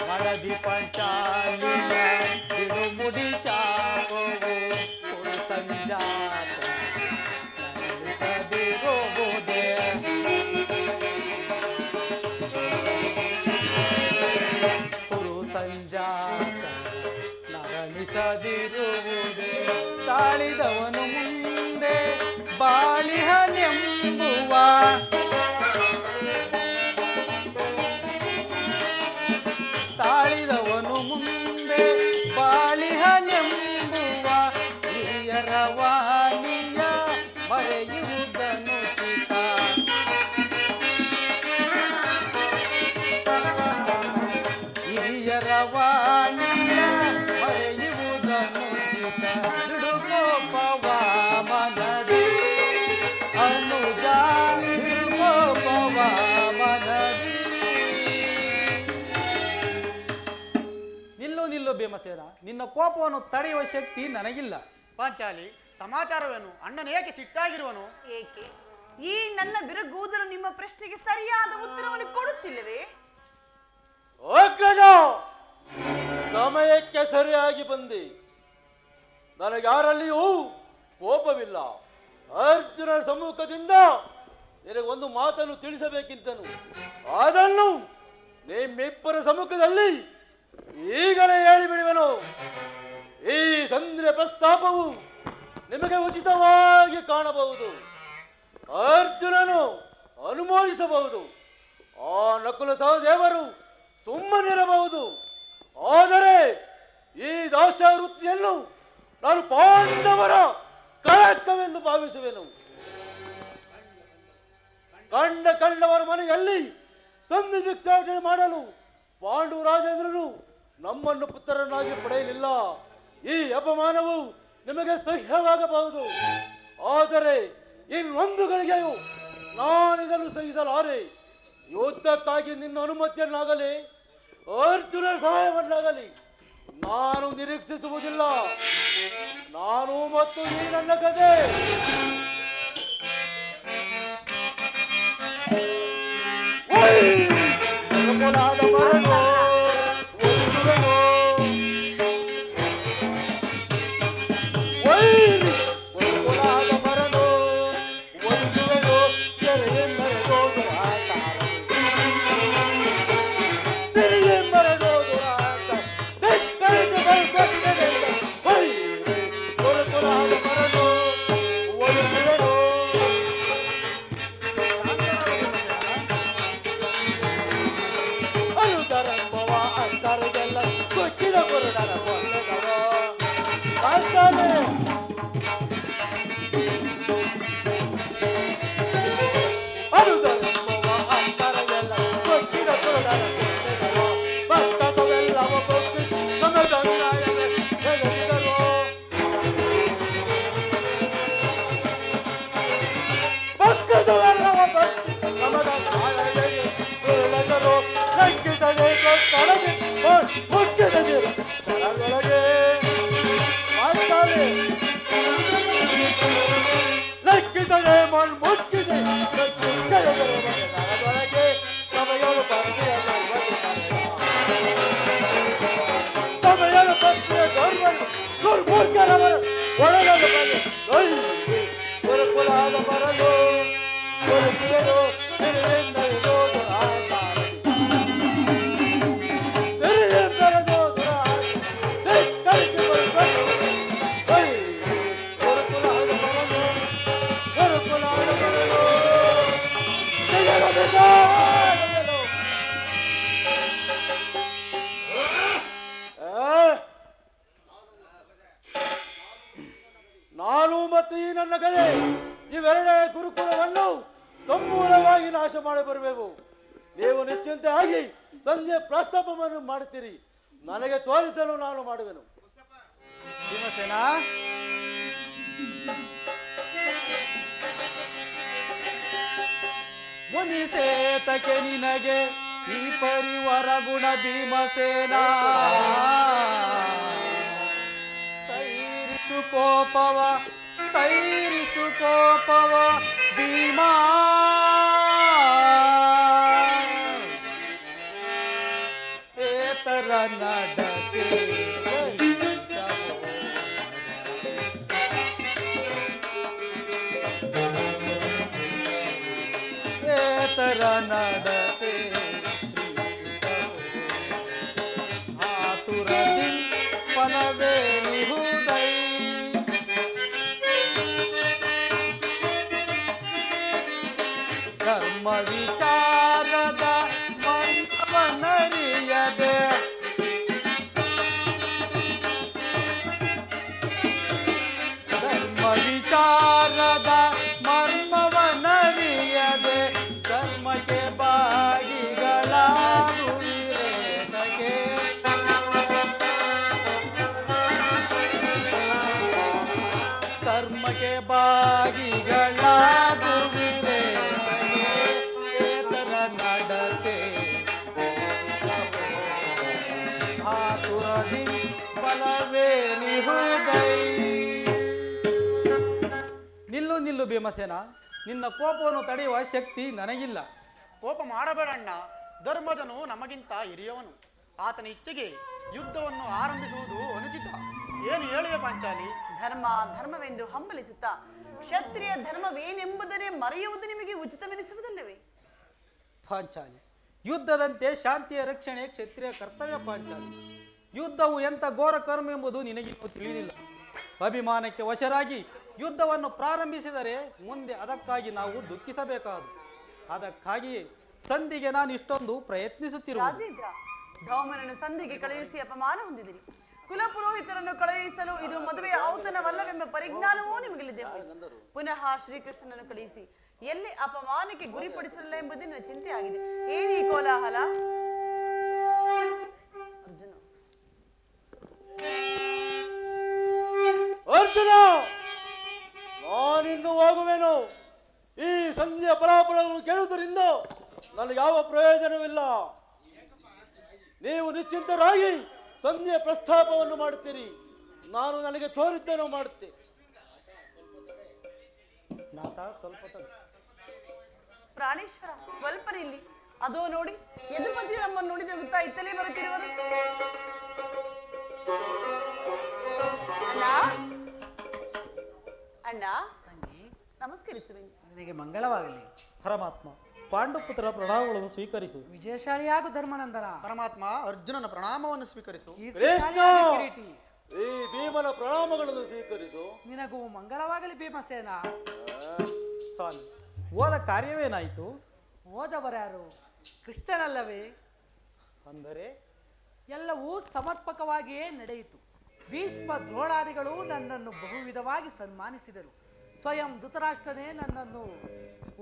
ಮಡದಿ ಪಾಂಚಾಲಿಯ ಬಿಡು ಮುಡಿ ಸಾಕವು. ಪುರು ಸಂಜಾತ ಸದಿರೋದೆ, ಪುರು ಸಂಜಾತ ನರಳಿಸದಿರುವುದೇ. ತಾಳಿದವನು ಮುಂದೆ ಬಾಳಿಹನೆಂಬುವ, ತಾಳಿದವನು ಮುಂದೆ ಬಾಳಿಹನೆಂಬುವ. ಹಿರಿಯರ ವಾಣಿಯ ಮರೆಯುವುದನ್ನು ಚಿತ, ಹಿರಿಯರ ವಾಣಿಯ ಮರೆಯುವುದನ್ನು ಚಿತ. ಹಿಡುಕೋಪವ ಮನದಿ ಅನುಜ, ಹಿಡುಕೋಪವ ಮನದಿ. ಭೀಮಸೇನ, ನಿನ್ನ ಕೋಪವನ್ನು ತಡೆಯುವ ಶಕ್ತಿ ನನಗಿಲ್ಲ. ಪಾಂಚಾಲಿ, ಸಮಾಚಾರವೇನು? ಅಣ್ಣನ ಏಕೆ ಸಿಟ್ಟಾಗಿರುವನು? ಏಕೆ ಈ ನನ್ನ ಬಿರುಗೂದಲು ನಿಮ್ಮ ಪ್ರಶ್ನೆಗೆ ಸರಿಯಾದ ಉತ್ತರವನ್ನು ಕೊಡುತ್ತಿಲ್ಲವೇ? ಅಗ್ರಜ, ಸಮಯಕ್ಕೆ ಸರಿಯಾಗಿ ಬಂದಿ. ನನಗೆ ಯಾರಲ್ಲಿಯೂ ಕೋಪವಿಲ್ಲ. ಅರ್ಜುನ ಸಮ್ಮುಖದಿಂದ ನಿನಗೊಂದು ಮಾತನ್ನು ತಿಳಿಸಬೇಕಿದ್ದನು. ಅದನ್ನು ನಿಮ್ಮಿಬ್ಬರ ಸಮ್ಮುಖದಲ್ಲಿ ಈಗಲೇ ಹೇಳಿಬಿಡುವೆನು. ಈ ಸಂಧ್ಯ ಪ್ರಸ್ತಾಪವು ನಿಮಗೆ ಉಚಿತವಾಗಿ ಕಾಣಬಹುದು. ಅರ್ಜುನನು ಅನುಮೋದಿಸಬಹುದು. ಆ ನಕುಲ ಸಹದೇವರು ಸುಮ್ಮನಿರಬಹುದು. ಆದರೆ ಈ ದಾಸ್ಯವೃತ್ತಿಯನ್ನು ನಾನು ಪಾಂಡವರ ಕಳಕವೆಂದು ಭಾವಿಸುವೆನು. ಕಂಡವರ ಮನೆಯಲ್ಲಿ ಸಂಧಿ ಭಿಕ್ಷಾಟನೆ ಮಾಡಲು ಪಾಂಡು ರಾಜೇಂದ್ರನು ನಮ್ಮನ್ನು ಪುತ್ರರನ್ನಾಗಿ ಪಡೆಯಲಿಲ್ಲ. ಈ ಅಪಮಾನವು ನಿಮಗೆ ಸಹ್ಯವಾಗಬಹುದು. ಆದರೆ ಇನ್ನೊಂದು ಗಳಿಗೆಯೂ ನಾನಿದನ್ನು ಸಹಿಸಲಾರೆ. ಯುದ್ಧಕ್ಕಾಗಿ ನಿನ್ನ ಅನುಮತಿಯನ್ನಾಗಲಿ ಅರ್ಜುನ ಸಹಾಯವನ್ನಾಗಲಿ ನಾನು ನಿರೀಕ್ಷಿಸುವುದಿಲ್ಲ. ನಾನು ಮತ್ತು ಈ ನನ್ನ ಕಥೆ ನಾನು ಮತ್ತು ಈ ನನ್ನ ಗದೆ ಇವೆರಡೇ ಗುರುಕುಲವನ್ನು ಸಂಪೂರ್ಣವಾಗಿ ನಾಶ ಮಾಡಿ ಬರಬೇಕು. ನೀವು ನಿಶ್ಚಿಂತೆ ಆಗಿ ಸಂಜೆ ಪ್ರಸ್ತಾಪವನ್ನು ಮಾಡುತ್ತೀರಿ. ನನಗೆ ತೋರಿಸಲು ನಾನು ಮಾಡುವೆನು. ಭೀಮಸೇನ, ಮುನಿಸೇತಕ್ಕೆ ನಿನಗೆ ಈ ಪರಿವಾರ ಗುಣ ಭೀಮಸೇನ. ಸೈರಿಸು ಕೋಪವ ಭೀಮಾ. ಏತರ ನಡತೆ ನಡತೆ ಆಸುರದಿ ಫಲವೇ ನಿಹುದೈ. ಧರ್ಮ ವಿಚಾರದ ಮರ್ಮವನರಿಯದೆ ಧರ್ಮ ವಿಚಾರದ ಮರ್ಮವನರಿಯದೆ ಧರ್ಮಕ್ಕೆ ಬಾಗಿಗಳಾಗುವಿರೇನಗೆ. ಧರ್ಮಕ್ಕೆ ಬಾಗಿಗಳಾಗುವಿರೇನಗೆ. ಏತರ ನಡತೆ ಆತುರದಿ ಬಲವೇನಿಹುದೈ. ನಿಲ್ಲು ನಿಲ್ಲು ಭೀಮಸೇನ, ನಿನ್ನ ಕೋಪವನ್ನು ತಡೆಯುವ ಶಕ್ತಿ ನನಗಿಲ್ಲ. ಕೋಪ ಮಾಡಬೇಡಣ್ಣ. ಧರ್ಮಜನು ನಮಗಿಂತ ಹಿರಿಯವನು. ಆತನ ಇಚ್ಛೆಗೆ ಯುದ್ಧವನ್ನು ಆರಂಭಿಸುವುದು ಅನುಚಿತ. ಏನು ಹೇಳಿವೆ ಪಾಂಚಾಲಿ? ಧರ್ಮ ಧರ್ಮವೆಂದು ಹಂಬಲಿಸುತ್ತಾ ಕ್ಷತ್ರಿಯ ಧರ್ಮವೇನೆಂಬುದನ್ನೇ ಮರೆಯುವುದು ನಿಮಗೆ ಉಚಿತವೆನಿಸುವುದಲ್ಲವೇ? ಪಾಂಚಾಲಿ, ಯುದ್ಧದಂತೆ ಶಾಂತಿಯ ರಕ್ಷಣೆ ಕ್ಷತ್ರಿಯ ಕರ್ತವ್ಯ. ಪಾಂಚಾಲಿ, ಯುದ್ಧವು ಎಂಥ ಘೋರ ಕರ್ಮ ಎಂಬುದು ನಿನಗಿನ್ನೂ ತಿಳಿದಿಲ್ಲ. ಅಭಿಮಾನಕ್ಕೆ ವಶರಾಗಿ ಯುದ್ಧವನ್ನು ಪ್ರಾರಂಭಿಸಿದರೆ ಮುಂದೆ ಅದಕ್ಕಾಗಿ ನಾವು ದುಃಖಿಸಬೇಕಾದು. ಅದಕ್ಕಾಗಿಯೇ ಸಂಧಿಗೆ ನಾನು ಇಷ್ಟೊಂದು ಪ್ರಯತ್ನಿಸುತ್ತಿರುವುದು. ರಾಜೇಂದ್ರ, ಧೌಮನನ್ನು ಸಂಧಿಗೆ ಕಳುಹಿಸಿ ಅಪಮಾನ ಹೊಂದಿದಿರಿ. ಕುಲಪುರೋಹಿತರನ್ನು ಕಳುಹಿಸಲು ಇದು ಮದುವೆಯ ಔತಣವಲ್ಲವೆಂಬ ಪರಿಜ್ಞಾನವೂ ನಿಮಗಿಲ್ಲಿದೆ. ಪುನಃ ಶ್ರೀಕೃಷ್ಣನನ್ನು ಕಳುಹಿಸಿ ಎಲ್ಲಿ ಅಪಮಾನಕ್ಕೆ ಗುರಿಪಡಿಸಲಿಲ್ಲ ಎಂಬುದೇ ನನ್ನ ಚಿಂತೆ ಆಗಿದೆ. ಏನೀ ಕೋಲಾಹಲ? ಅರ್ಜುನ, ಅರ್ಜುನ, ನಾನಿನ್ನು ಹೋಗುವೆನು. ಈ ಸಂಧಿಯ ಫಲಾಫಲವನ್ನು ಕೇಳುವುದರಿಂದ ನನಗೆ ಯಾವ ಪ್ರಯೋಜನವಿಲ್ಲ. ನೀವು ನಿಶ್ಚಿಂತರಾಗಿ ಸಂಧಿಯ ಪ್ರಸ್ತಾಪವನ್ನು ಮಾಡುತ್ತೀರಿ. ನಾನು ನನಗೆ ತೋರಿದ್ದೇನೋ ಮಾಡುತ್ತೆ. ನಾಥ, ಸ್ವಲ್ಪ ತಡಿ. ಪ್ರಾಣೇಶ್ವರ, ಸ್ವಲ್ಪ ನಿಲ್ಲಿ. ಅದೋ ನೋಡಿ, ಯದುಪತಿಯು ನಮ್ಮನ್ನು ನೋಡಿ ನಗುತ್ತಾ ಇತ್ತಲೇ ಬರುತ್ತಿರುವರು. ಅಣ್ಣ, ಅಣ್ಣ, ನಮಸ್ಕರಿಸುವೆ. ನಿನಗೆ ಮಂಗಳವಾಗಲಿ. ಪರಮಾತ್ಮ, ಪಾಂಡುಪುತ್ರ ಪ್ರಣಾಮಗಳನ್ನು ಸ್ವೀಕರಿಸು. ವಿಜಯಶಾಲಿಯಾಗು ಧರ್ಮನಂದನ. ಪರಮಾತ್ಮ, ಅರ್ಜುನನ ಪ್ರಣಾಮವನ್ನು ಸ್ವೀಕರಿಸು. ಕೀರ್ತಿಶಾಲಿಯಾದ ಕಿರೀಟಿ, ಈ ಭೀಮನ ಪ್ರಣಾಮಗಳನ್ನು ಸ್ವೀಕರಿಸು. ನಿನಗೂ ಮಂಗಳವಾಗಲಿ ಭೀಮಸೇನ. ಸ್ವಾಮಿ, ಹೋದ ಕಾರ್ಯವೇನಾಯಿತು? ಹೋದವರ್ಯಾರು? ಕೃಷ್ಣನಲ್ಲವೇ? ಅಂದರೆ ಎಲ್ಲವೂ ಸಮರ್ಪಕವಾಗಿಯೇ ನಡೆಯಿತು. ಭೀಷ್ಮ ದ್ರೋಣಾದಿಗಳು ನನ್ನನ್ನು ಬಹುವಿಧವಾಗಿ ಸನ್ಮಾನಿಸಿದರು. ಸ್ವಯಂ ಧೃತರಾಷ್ಟ್ರನೇ ನನ್ನನ್ನು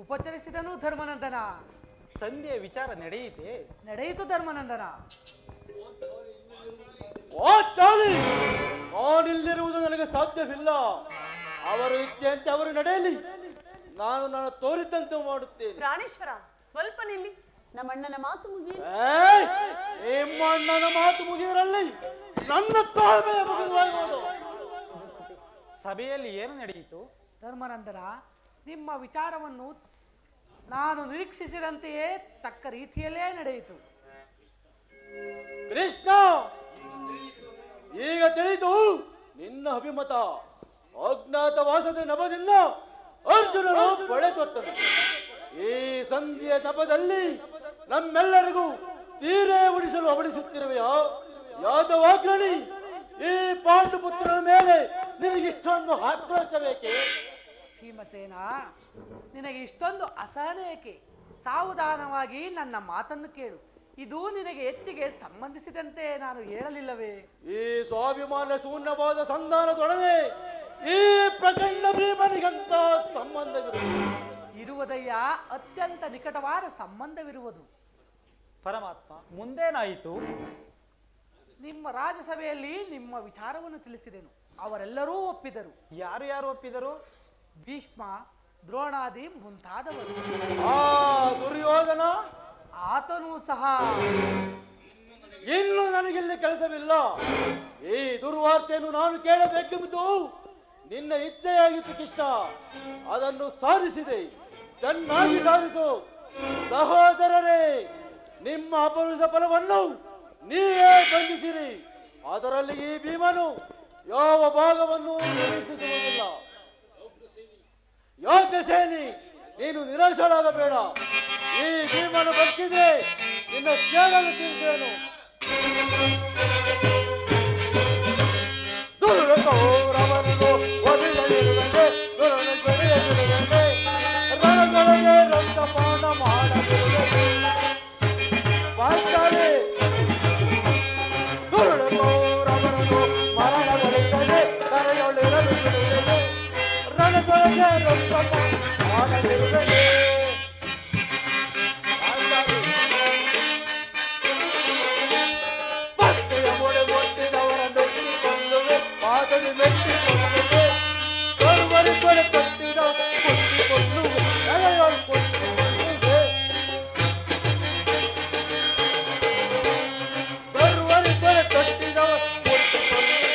ಉಪಚರಿಸಿದನು. ಧರ್ಮನಂದನ, ಸಂಧಿಯ ವಿಚಾರ ನಡೆಯಿತೆ? ನಡೆಯಿತು ಧರ್ಮನಂದನ. ನಾನಿಲ್ಲಿರುವುದು ನನಗೆ ಸಾಧ್ಯವಿಲ್ಲ. ಅವರು ಇಚ್ಛೆಯಂತೆ ಅವರು ನಡೆಯಲಿ. ನಾನು ನನ್ನ ತೋರಿದಂತೆ ಮಾಡುತ್ತೇನೆ. ಪ್ರಾಣೇಶ್ವರ, ಸ್ವಲ್ಪ ನಿಲ್ಲಿ. ನಮ್ಮಣ್ಣನ ಮಾತು ಮುಗಿಯಲಿ. ನಿಮ್ಮ ಅಣ್ಣನ ಮಾತು ಮುಗಿಯರಲ್ಲಿ ನನ್ನ ತಾಳ್ಮೆಯ ಮುಗಿದುವುದು. ಸಭೆಯಲ್ಲಿ ಏನು ನಡೆಯಿತು? ಧರ್ಮನಂದನ, ನಿಮ್ಮ ವಿಚಾರವನ್ನು ನಾನು ನಿರೀಕ್ಷಿಸಿದಂತೆಯೇ ತಕ್ಕ ರೀತಿಯಲ್ಲೇ ನಡೆಯಿತು. ಕೃಷ್ಣ, ಈಗ ತಿಳಿದು ನಿನ್ನ ಅಭಿಮತ. ಅಜ್ಞಾತವಾಸದ ನಭದಿಂದ ಅರ್ಜುನನು ಬಳೆ ತೊಟ್ಟನು. ಈ ಸಂಧಿಯ ನಭದಲ್ಲಿ ನಮ್ಮೆಲ್ಲರಿಗೂ ಸೀರೆ ಉಡಿಸಲು ಅವಳಿಸುತ್ತಿರುವೆಯಾ? ಯಾದವಾಗ್ರಣಿ, ಈ ಪಾಂಡುಪುತ್ರನ ಮೇಲೆ ನಿನಗಿಷ್ಟೊಂದು ಆಕ್ರೋಶ ಬೇಕೆ? ಭೀಮಸೇನ, ನಿನಗೆ ಇಷ್ಟೊಂದು ಅಸಹನೆ ಏಕೆ? ಸಾವಧಾನವಾಗಿ ನನ್ನ ಮಾತನ್ನು ಕೇಳು. ಇದು ನಿನಗೆ ಹೆಚ್ಚಿಗೆ ಸಂಬಂಧಿಸಿದಂತೆ ನಾನು ಹೇಳಲಿಲ್ಲವೇ? ಈ ಸ್ವಾಭಿಮಾನ ಶೂನ್ಯವಾದ ಸಂಧಾನದೊಡನೆ ಈ ಪ್ರಚಂಡ ಭೀಮನಿಗಂತ ಸಂಬಂಧವಿರುವುದು. ಇರುವುದಯ್ಯ, ಅತ್ಯಂತ ನಿಕಟವಾದ ಸಂಬಂಧವಿರುವುದು. ಪರಮಾತ್ಮ, ಮುಂದೇನಾಯಿತು? ನಿಮ್ಮ ರಾಜಸಭೆಯಲ್ಲಿ ನಿಮ್ಮ ವಿಚಾರವನ್ನು ತಿಳಿಸಿದೆನು. ಅವರೆಲ್ಲರೂ ಒಪ್ಪಿದರು. ಯಾರು ಯಾರು ಒಪ್ಪಿದರು? ಭೀಷ್ಮ, ದ್ರೋಣಾದಿ ಮುಂತಾದವರು. ಆ ದುರ್ಯೋಧನ, ಆತನೂ ಸಹ. ಇನ್ನು ನನಗಿಲ್ಲಿ ಕೆಲಸವಿಲ್ಲ. ಈ ದುರ್ವಾರ್ತೆಯನ್ನು ನಾನು ಕೇಳಬೇಕೆಂಬುದು ನಿನ್ನ ಇಚ್ಛೆಯಾಗಿತ್ತು ಕೃಷ್ಣ. ಅದನ್ನು ಸಾಧಿಸಿದೆ. ಚೆನ್ನಾಗಿ ಸಾಧಿಸು. ಸಹೋದರರೇ, ನಿಮ್ಮ ಅಪರುಷ ಫಲವನ್ನು ನೀವೇ ಬಂಧಿಸಿರಿ. ಅದರಲ್ಲಿ ಈ ಭೀಮನು ಯಾವ ಭಾಗವನ್ನು ನಿರೀಕ್ಷಿಸುವುದಿಲ್ಲ. ಯೋಗ್ಯ ಸೇನಿ, ನೀನು ನಿರಾಶರಾಗಬೇಡ. ಈ ಭೀಮನ ಬಗ್ಗಿದೆ ನಿನ್ನ ತ್ಯಾಗವನ್ನು ತಿಳಿಸೇನು. ದುರ್ಗೌರವನು ಒದಗಲಿರುವಂತೆ ದುರ್ಗಳೆಯಲಿರುವಂತೆ ರಣದೊಳಗೆ ರಕ್ತಪಾನ ಮಾಡಲಿರುವಂತೆ ಪಾಂಚಾಲಿ, ದುರ್ಗೌರವನು ಮರಣಗೊಳಿಸದೆ ಕರೆಯೊಳಿರಲು ಬಿಡುವುದೇ. ರಣದೊಳಗೆ ರಕ್ತಪಾನ ಮಾಡಲಿರುವಂತೆ ಮೆಟ್ಟಿಕೊಳ್ಳುವೆ. ಕೊಡುವರಿ ಕೊಡೆ ಕೊಟ್ಟಿದ ಕೊಟ್ಟಿಕೊಳ್ಳುವೆ. ಕೊಟ್ಟಿಕೊಳ್ಳುವೆ. ಬರುವರಿ ಕೊಡೆ ಕೊಟ್ಟಿದವ ಕೊಟ್ಟಿಕೊಳ್ಳುವೆ.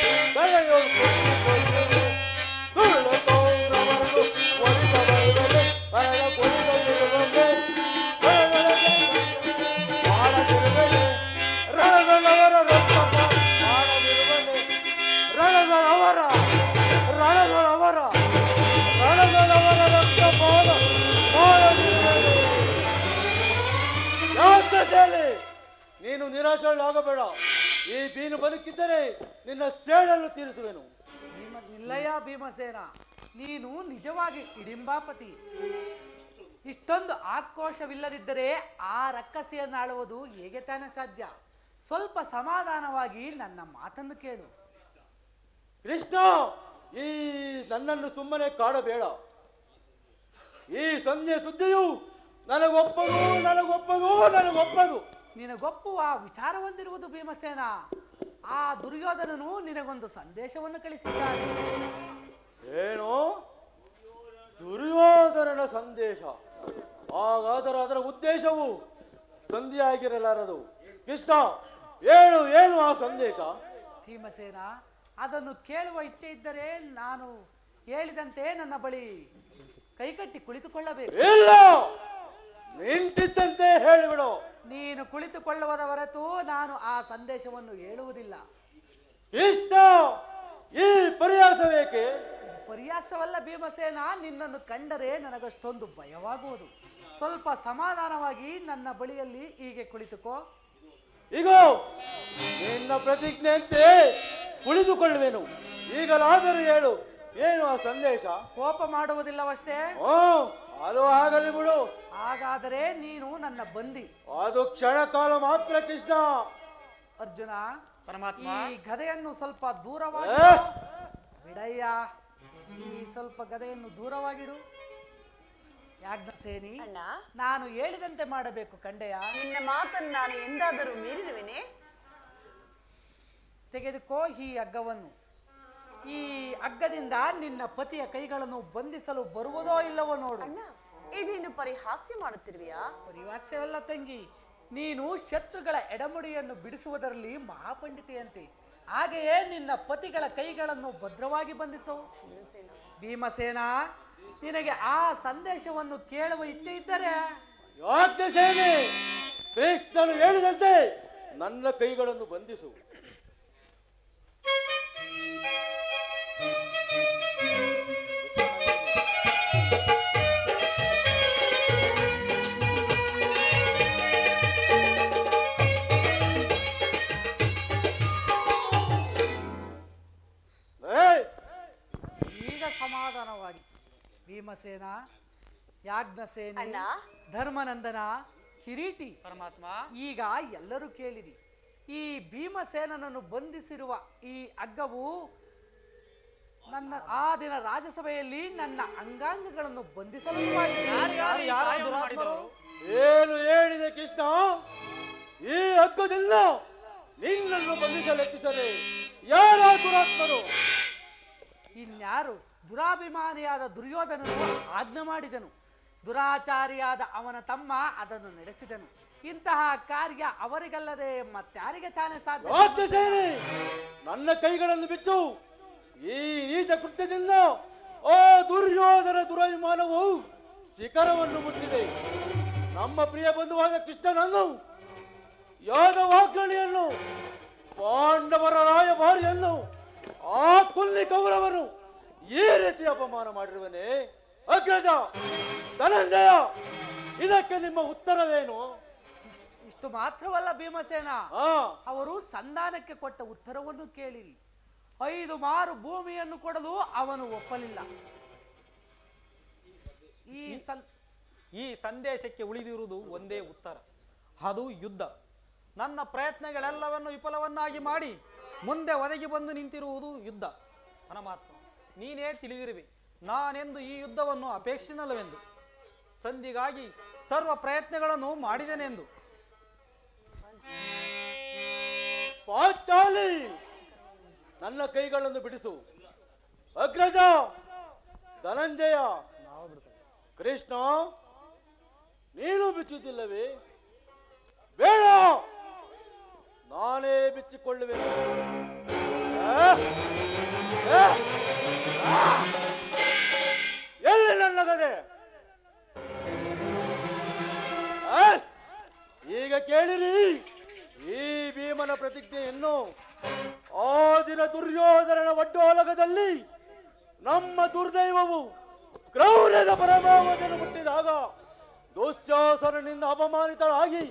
ಅಗ್ರಸೇನೆ, ನೀನು ನಿರಾಶರಾಗಬೇಡ. ಈ ಬೀನು ಬದುಕಿದ್ದರೆ ನಿನ್ನ ಸೇಡನ್ನು ತೀರಿಸುವೆನು. ನಿಲ್ಲಯ್ಯ ಭೀಮಸೇನ, ನೀನು ನಿಜವಾಗಿ ಇಡಿಂಬಾಪತಿ. ಇಷ್ಟೊಂದು ಆಕ್ರೋಶವಿಲ್ಲದಿದ್ದರೆ ಆ ರಕ್ಕಸಿಯನ್ನು ಆಳುವುದು ಹೇಗೆ ತಾನೇ ಸಾಧ್ಯ? ಸ್ವಲ್ಪ ಸಮಾಧಾನವಾಗಿ ನನ್ನ ಮಾತನ್ನು ಕೇಳು. ಕೃಷ್ಣ, ಈ ನನ್ನನ್ನು ಸುಮ್ಮನೆ ಕಾಡಬೇಡ. ಈ ಸಂಜೆ ಸುದ್ದಿಯು ನನಗೊಪ್ಪದು. ನಿನಗೊಪ್ಪುವ ವಿಚಾರ ಹೊಂದಿರುವುದು ಭೀಮಸೇನ. ಆ ದುರ್ಯೋಧನನು ನಿನಗೊಂದು ಸಂದೇಶವನ್ನು ಕಳಿಸಿದ್ದಾನೆ. ಏನು? ದುರ್ಯೋಧನನ ಸಂದೇಶ? ಹಾಗಾದರೆ ಅದರ ಉದ್ದೇಶವು ಸಂಧಿಯಾಗಿರಲಾರದು. ಕೃಷ್ಣ, ಏನು ಆ ಸಂದೇಶ? ಭೀಮಸೇನ, ಅದನ್ನು ಕೇಳುವ ಇಚ್ಛೆ ಇದ್ದರೆ ನಾನು ಹೇಳಿದಂತೆ ನನ್ನ ಬಳಿ ಕೈಕಟ್ಟಿ ಕುಳಿತುಕೊಳ್ಳಬೇಕು. ಇಲ್ಲ, ನಿಂತಿದ್ದಂತೆ ಹೇಳಿಬಿಡು. ನೀನು ಕುಳಿತುಕೊಳ್ಳುವುದ ಹೊರತು ನಾನು ಆ ಸಂದೇಶವನ್ನು ಹೇಳುವುದಿಲ್ಲ. ಕೃಷ್ಣ, ಈ ಪರ್ಯಾಸವೇಕೆ? ಪರ್ಯಾಸವಲ್ಲ ಭೀಮಸೇನ, ನಿನ್ನನ್ನು ಕಂಡರೆ ನನಗಷ್ಟೊಂದು ಭಯವಾಗುವುದು. ಸ್ವಲ್ಪ ಸಮಾಧಾನವಾಗಿ ನನ್ನ ಬಳಿಯಲ್ಲಿ ಹೀಗೆ ಕುಳಿತುಕೋ. ಈಗ ನಿನ್ನ ಪ್ರತಿಜ್ಞೆಯಂತೆ ಕುಳಿತುಕೊಳ್ಳುವೆನು. ಈಗಲಾದರೂ ಹೇಳು, ಏನು ಆ ಸಂದೇಶ? ಕೋಪ ಮಾಡುವುದಿಲ್ಲವಷ್ಟೇ? ಅದು ಆಗಲಿ ಬಿಡು. ಹಾಗಾದರೆ ನೀನು ನನ್ನ ಬಂದಿ. ಅದು ಕ್ಷಣ ಕಾಲ ಮಾತ್ರ. ಕೃಷ್ಣ, ಅರ್ಜುನ, ಪರಮಾತ್ಮ, ಈ ಗದೆಯನ್ನು ಸ್ವಲ್ಪ ದೂರವಾಗಿ ಬಿಡಯ್ಯ. ಈ ಸ್ವಲ್ಪ ಗದೆಯನ್ನು ದೂರವಾಗಿಡು. ಯಾಜ್ಞಸೇನಿ, ಅಣ್ಣ, ನಾನು ಹೇಳಿದಂತೆ ಮಾಡಬೇಕು ಕಂಡೆಯ. ನಿನ್ನ ಮಾತನ್ನು ನಾನು ಎಂದಾದರೂ ಮೀರಿರುವೆನೆ? ತೆಗೆದುಕೋ ಈ ಹಗ್ಗವನ್ನು. ಈ ಹಗ್ಗದಿಂದ ನಿನ್ನ ಪತಿಯ ಕೈಗಳನ್ನು ಬಂಧಿಸಲು ಬರುವುದೋ ಇಲ್ಲವೋ ನೋಡು. ಅಣ್ಣ, ಇದೇನು ಪರಿಹಾಸ್ಯ ಮಾಡುತ್ತಿರುವೆಯಾ? ಪರಿವಾಸ್ಯವಲ್ಲ ತಂಗಿ, ನೀನು ಶತ್ರುಗಳ ಎಡಮುಡಿಯನ್ನು ಬಿಡಿಸುವುದರಲ್ಲಿ ಮಹಾಪಂಡಿತೆಯಂತೆ. ಹಾಗೆಯೇ ನಿನ್ನ ಪತಿಗಳ ಕೈಗಳನ್ನು ಭದ್ರವಾಗಿ ಬಂಧಿಸು. ಭೀಮಸೇನ, ನಿನಗೆ ಆ ಸಂದೇಶವನ್ನು ಕೇಳುವ ಇಚ್ಛೆ ಇದ್ದರೆ ಯಾಜ್ಞಸೇನೆ, ಕೃಷ್ಣನು ಹೇಳಿದಂತೆ ನನ್ನ ಕೈಗಳನ್ನು ಬಂಧಿಸು. ಈಗ ಸಮಾಧಾನವಾಗಿತ್ತು. ಭೀಮಸೇನ, ಯಾಜ್ಞಸೇನೆ, ಅಣ್ಣ, ಧರ್ಮನಂದನ, ಕಿರೀಟಿ, ಪರಮಾತ್ಮ, ಈಗ ಎಲ್ಲರೂ ಕೇಳಿರಿ. ಈ ಭೀಮಸೇನನನ್ನು ಬಂಧಿಸಿರುವ ಈ ಹಗ್ಗವು ನನ್ನ ಆ ದಿನ ರಾಜ್ಯಸಭೆಯಲ್ಲಿ ನನ್ನ ಅಂಗಾಂಗಗಳನ್ನು ಬಂಧಿಸಲು ಏನು ಹೇಳಿದೆ ಕೃಷ್ಣ? ಈ ಹಗ್ಗದಿಂದ ನಿನ್ನನ್ನು ಬಂಧಿಸಲೆತ್ತಿಸದೆ ಯಾರ ದುರಾತ್ಮರು? ಇನ್ಯಾರು? ದುರಾಭಿಮಾನಿಯಾದ ದುರ್ಯೋಧನನು ಆಜ್ಞೆ ಮಾಡಿದನು. ದುರಾಚಾರಿಯಾದ ಅವನ ತಮ್ಮ ಅದನ್ನು ನಡೆಸಿದನು. ಇಂತಹ ಕಾರ್ಯ ಅವರಿಗಲ್ಲದೆ ಮತ್ತಾರಿಗೆ ತಾನೇ ಸಾಧ್ಯ? ರಾಜ್ಯಸೇನೆ, ನನ್ನ ಕೈಗಳನ್ನು ಬಿಚ್ಚು. ಈ ನೀಚ ಕೃತ್ಯದಿಂದ ಆ ದುರ್ಯೋಧನ ದುರಭಿಮಾನವು ಶಿಖರವನ್ನು ಮುಟ್ಟಿದೆ. ನಮ್ಮ ಪ್ರಿಯ ಬಂಧುವಾದ ಕೃಷ್ಣನನ್ನು, ಯಾದವಾಗ್ರಣಿಯನ್ನು, ಪಾಂಡವರ ರಾಯಭಾರಿಯನ್ನು, ಆ ಕೊಲ್ಲಿ ಕೌರವರು ಈ ರೀತಿ ಅಪಮಾನ ಮಾಡಿರುವನೇ? ಅಗ್ರಜ, ಧನಂಜಯ, ಇದಕ್ಕೆ ನಿಮ್ಮ ಉತ್ತರವೇನು? ಇಷ್ಟು ಮಾತ್ರವಲ್ಲ ಭೀಮಸೇನ, ಆ ಅವರು ಸಂಧಾನಕ್ಕೆ ಕೊಟ್ಟ ಉತ್ತರವನ್ನು ಕೇಳಿರಿ. 5 ಮಾರು ಭೂಮಿಯನ್ನು ಕೊಡಲು ಅವನು ಒಪ್ಪಲಿಲ್ಲ. ಈ ಸಂದೇಶಕ್ಕೆ ಉಳಿದಿರುವುದು ಒಂದೇ ಉತ್ತರ, ಅದು ಯುದ್ಧ. ನನ್ನ ಪ್ರಯತ್ನಗಳೆಲ್ಲವನ್ನು ವಿಫಲವನ್ನಾಗಿ ಮಾಡಿ ಮುಂದೆ ಒದಗಿ ಬಂದು ನಿಂತಿರುವುದು ಯುದ್ಧ. ಪರಮಾತ್ಮ, ನೀನೇ ತಿಳಿದಿರುವೆ ನಾನೆಂದು ಈ ಯುದ್ಧವನ್ನು ಅಪೇಕ್ಷಿಸಲ್ಲವೆಂದು. ಸಂಧಿಗಾಗಿ ಸರ್ವ ಪ್ರಯತ್ನಗಳನ್ನು ಮಾಡಿದೆನೆಂದು. ಪಾಂಚಾಲಿ, ನನ್ನ ಕೈಗಳನ್ನು ಬಿಡಿಸು. ಅಗ್ರಜ, ಧನಂಜಯ, ಕೃಷ್ಣ, ನೀನು ಬಿಚ್ಚುತ್ತಿಲ್ಲವೇ? ಬೇಡ, ನಾನೇ ಬಿಚ್ಚಿಕೊಳ್ಳುವೆನು. ಎಲ್ಲಿ ನನ್ನ ಗದೆ? ಈಗ ಕೇಳಿರಿ ಈ ಭೀಮನ ಪ್ರತಿಜ್ಞೆಯನ್ನು. ಆ ದಿನ ದುರ್ಯೋಧನನ ಒಡ್ಡೋಲಗದಲ್ಲಿ ನಮ್ಮ ದುರ್ದೈವವು ಕ್ರೌರ್ಯದ ಪರಮಾವಧಿಯನ್ನು ಮುಟ್ಟಿದಾಗ ದುಶ್ಯಾಸನನಿಂದ ಅಪಮಾನಿತಳಾಗಿ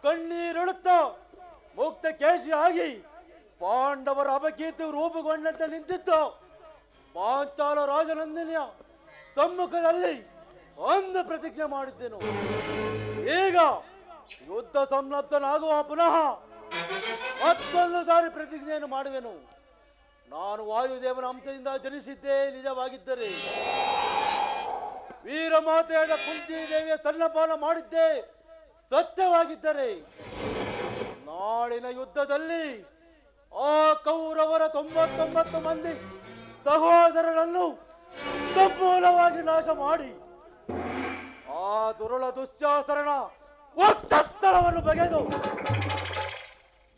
ಕಣ್ಣೀರಿಡುತ್ತ ಮುಕ್ತ ಕೇಶಿ ಆಗಿ ಪಾಂಡವರ ಅಪಕೀರ್ತಿ ರೂಪುಗೊಂಡಂತೆ ನಿಂತಿತ್ತು ಪಾಂಚಾಲ ರಾಜನಂದಿನಿಯ ಸಮ್ಮುಖದಲ್ಲಿ ಒಂದು ಪ್ರತಿಜ್ಞೆ ಮಾಡಿದ್ದೆನು. ಈಗ ಯುದ್ಧ ಸಂಲಬ್ಧನಾಗುವ ಪುನಃ ಮತ್ತೊಂದು ಸಾರಿ ಪ್ರತಿಜ್ಞೆಯನ್ನು ಮಾಡುವೆನು. ನಾನು ವಾಯುದೇವನ ಅಂಶದಿಂದ ಜನಿಸಿದ್ದೇ ನಿಜವಾಗಿದ್ದರೆ, ವೀರಮಾತೆಯಾದ ಕುಂತಿ ದೇವಿಯ ಸ್ತನ್ಯಪಾನ ಮಾಡಿದ್ದೇ ಸತ್ಯವಾಗಿದ್ದರೆ, ನಾಳಿನ ಯುದ್ಧದಲ್ಲಿ ಆ ಕೌರವರ 99 ಮಂದಿ ಸಹೋದರರನ್ನು ಸಂಪೂರ್ಣವಾಗಿ ನಾಶ ಮಾಡಿ ಆ ದುರುಳ ದುಶ್ಯಾಸರನ ವಕ್ಷಸ್ಥಳವನ್ನು ಬಗೆದು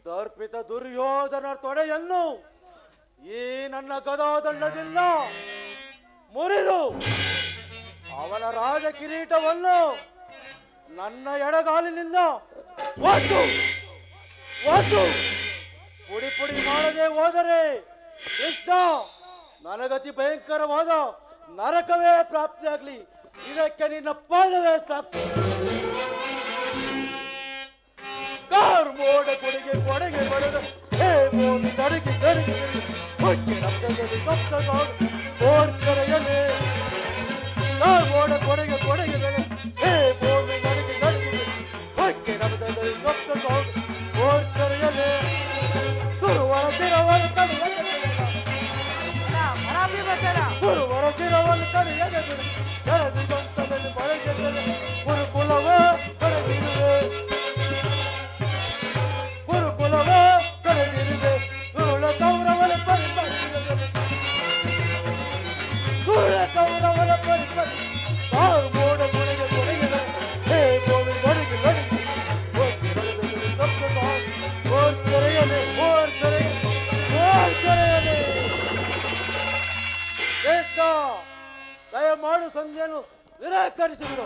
ದರ್ಪಿತ ದುರ್ಯೋಧನ ತೊಡೆಯನ್ನು ಈ ನನ್ನ ಗದಾದಂಡದಿಂದ ಮುರಿದು ಅವನ ರಾಜ ಕಿರೀಟವನ್ನು ನನ್ನ ಎಡಗಾಲಿನಿಂದ ಒದ್ದು ಪುಡಿ ಪುಡಿ ಮಾಡದೆ ಹೋದರೆ ಕೃಷ್ಣ ನನಗತಿ ಭಯಂಕರವಾದ ನರಕವೇ ಪ್ರಾಪ್ತಿಯಾಗ್ಲಿ. ಇದಕ್ಕೆ ನಿನ್ನ ಪಾದವೇ ಸಾಕ್ಷಿ. ಕಾರ್ಮೋಡ ಕೊಡುಗೆ ಕೊಡುಗೆ ಬಡದ ಹೇ ಭೂಮಿ ಕರಗಿ ಕರಗಿ ಹೊಟ್ಟೆ ರಕ್ತದಲ್ಲಿ ಸಪ್ತಗಾಡು ಕೋರ್ಕರೆಯಲೇ. ಕಾರ್ಮೋಡ ಕೊಡುಗೆ ಕೊಡುಗೆ ಬೆಳೆ ಹೇ ಭೂಮಿ ಕರಗಿ ಕರಗಿ ಹೊಟ್ಟೆ ರಕ್ತದಲ್ಲಿ ಸಪ್ತಗಾಡು ಕೋರ್ಕರೆಯಲೇ. ಗುರುವರ ತಿರವರ ತಡೆಯದೆ ಗುರುವರ ತಿರವನ್ನು ತಡೆಯದೆ ಜಲದಿ ಗೊಂತದಲ್ಲಿ ಬಳಗೆದರೆ ಗುರುಕುಲವೇ ಕರೆದಿರುವೆ. ಗುರುಕುಲವೇ ಕರೆದಿರುವೆ. ಗುರುಳ ಕೌರವನ ಪರಿಪರಿಸಿದೆ ಗುರುಳ ಕೌರವನ ಪರಿಪರಿ ತಾರು ಮೋಡ ಕೊಡುಗೆ ಕೊಡುಗೆ ಹೇ ಗೋವಿ ಗಡಿಗೆ ಗಡಿಗೆ ಓರ್ ಕರೆಯಲೆ ಓರ್ ಕರೆಯಲೆ ಓರ್ ಕರೆಯಲೆ. ಶ್ರೇಷ್ಠ, ದಯಮಾಡು ಸಂಧಿಯನ್ನು ನಿರಾಕರಿಸಿಬಿಡು.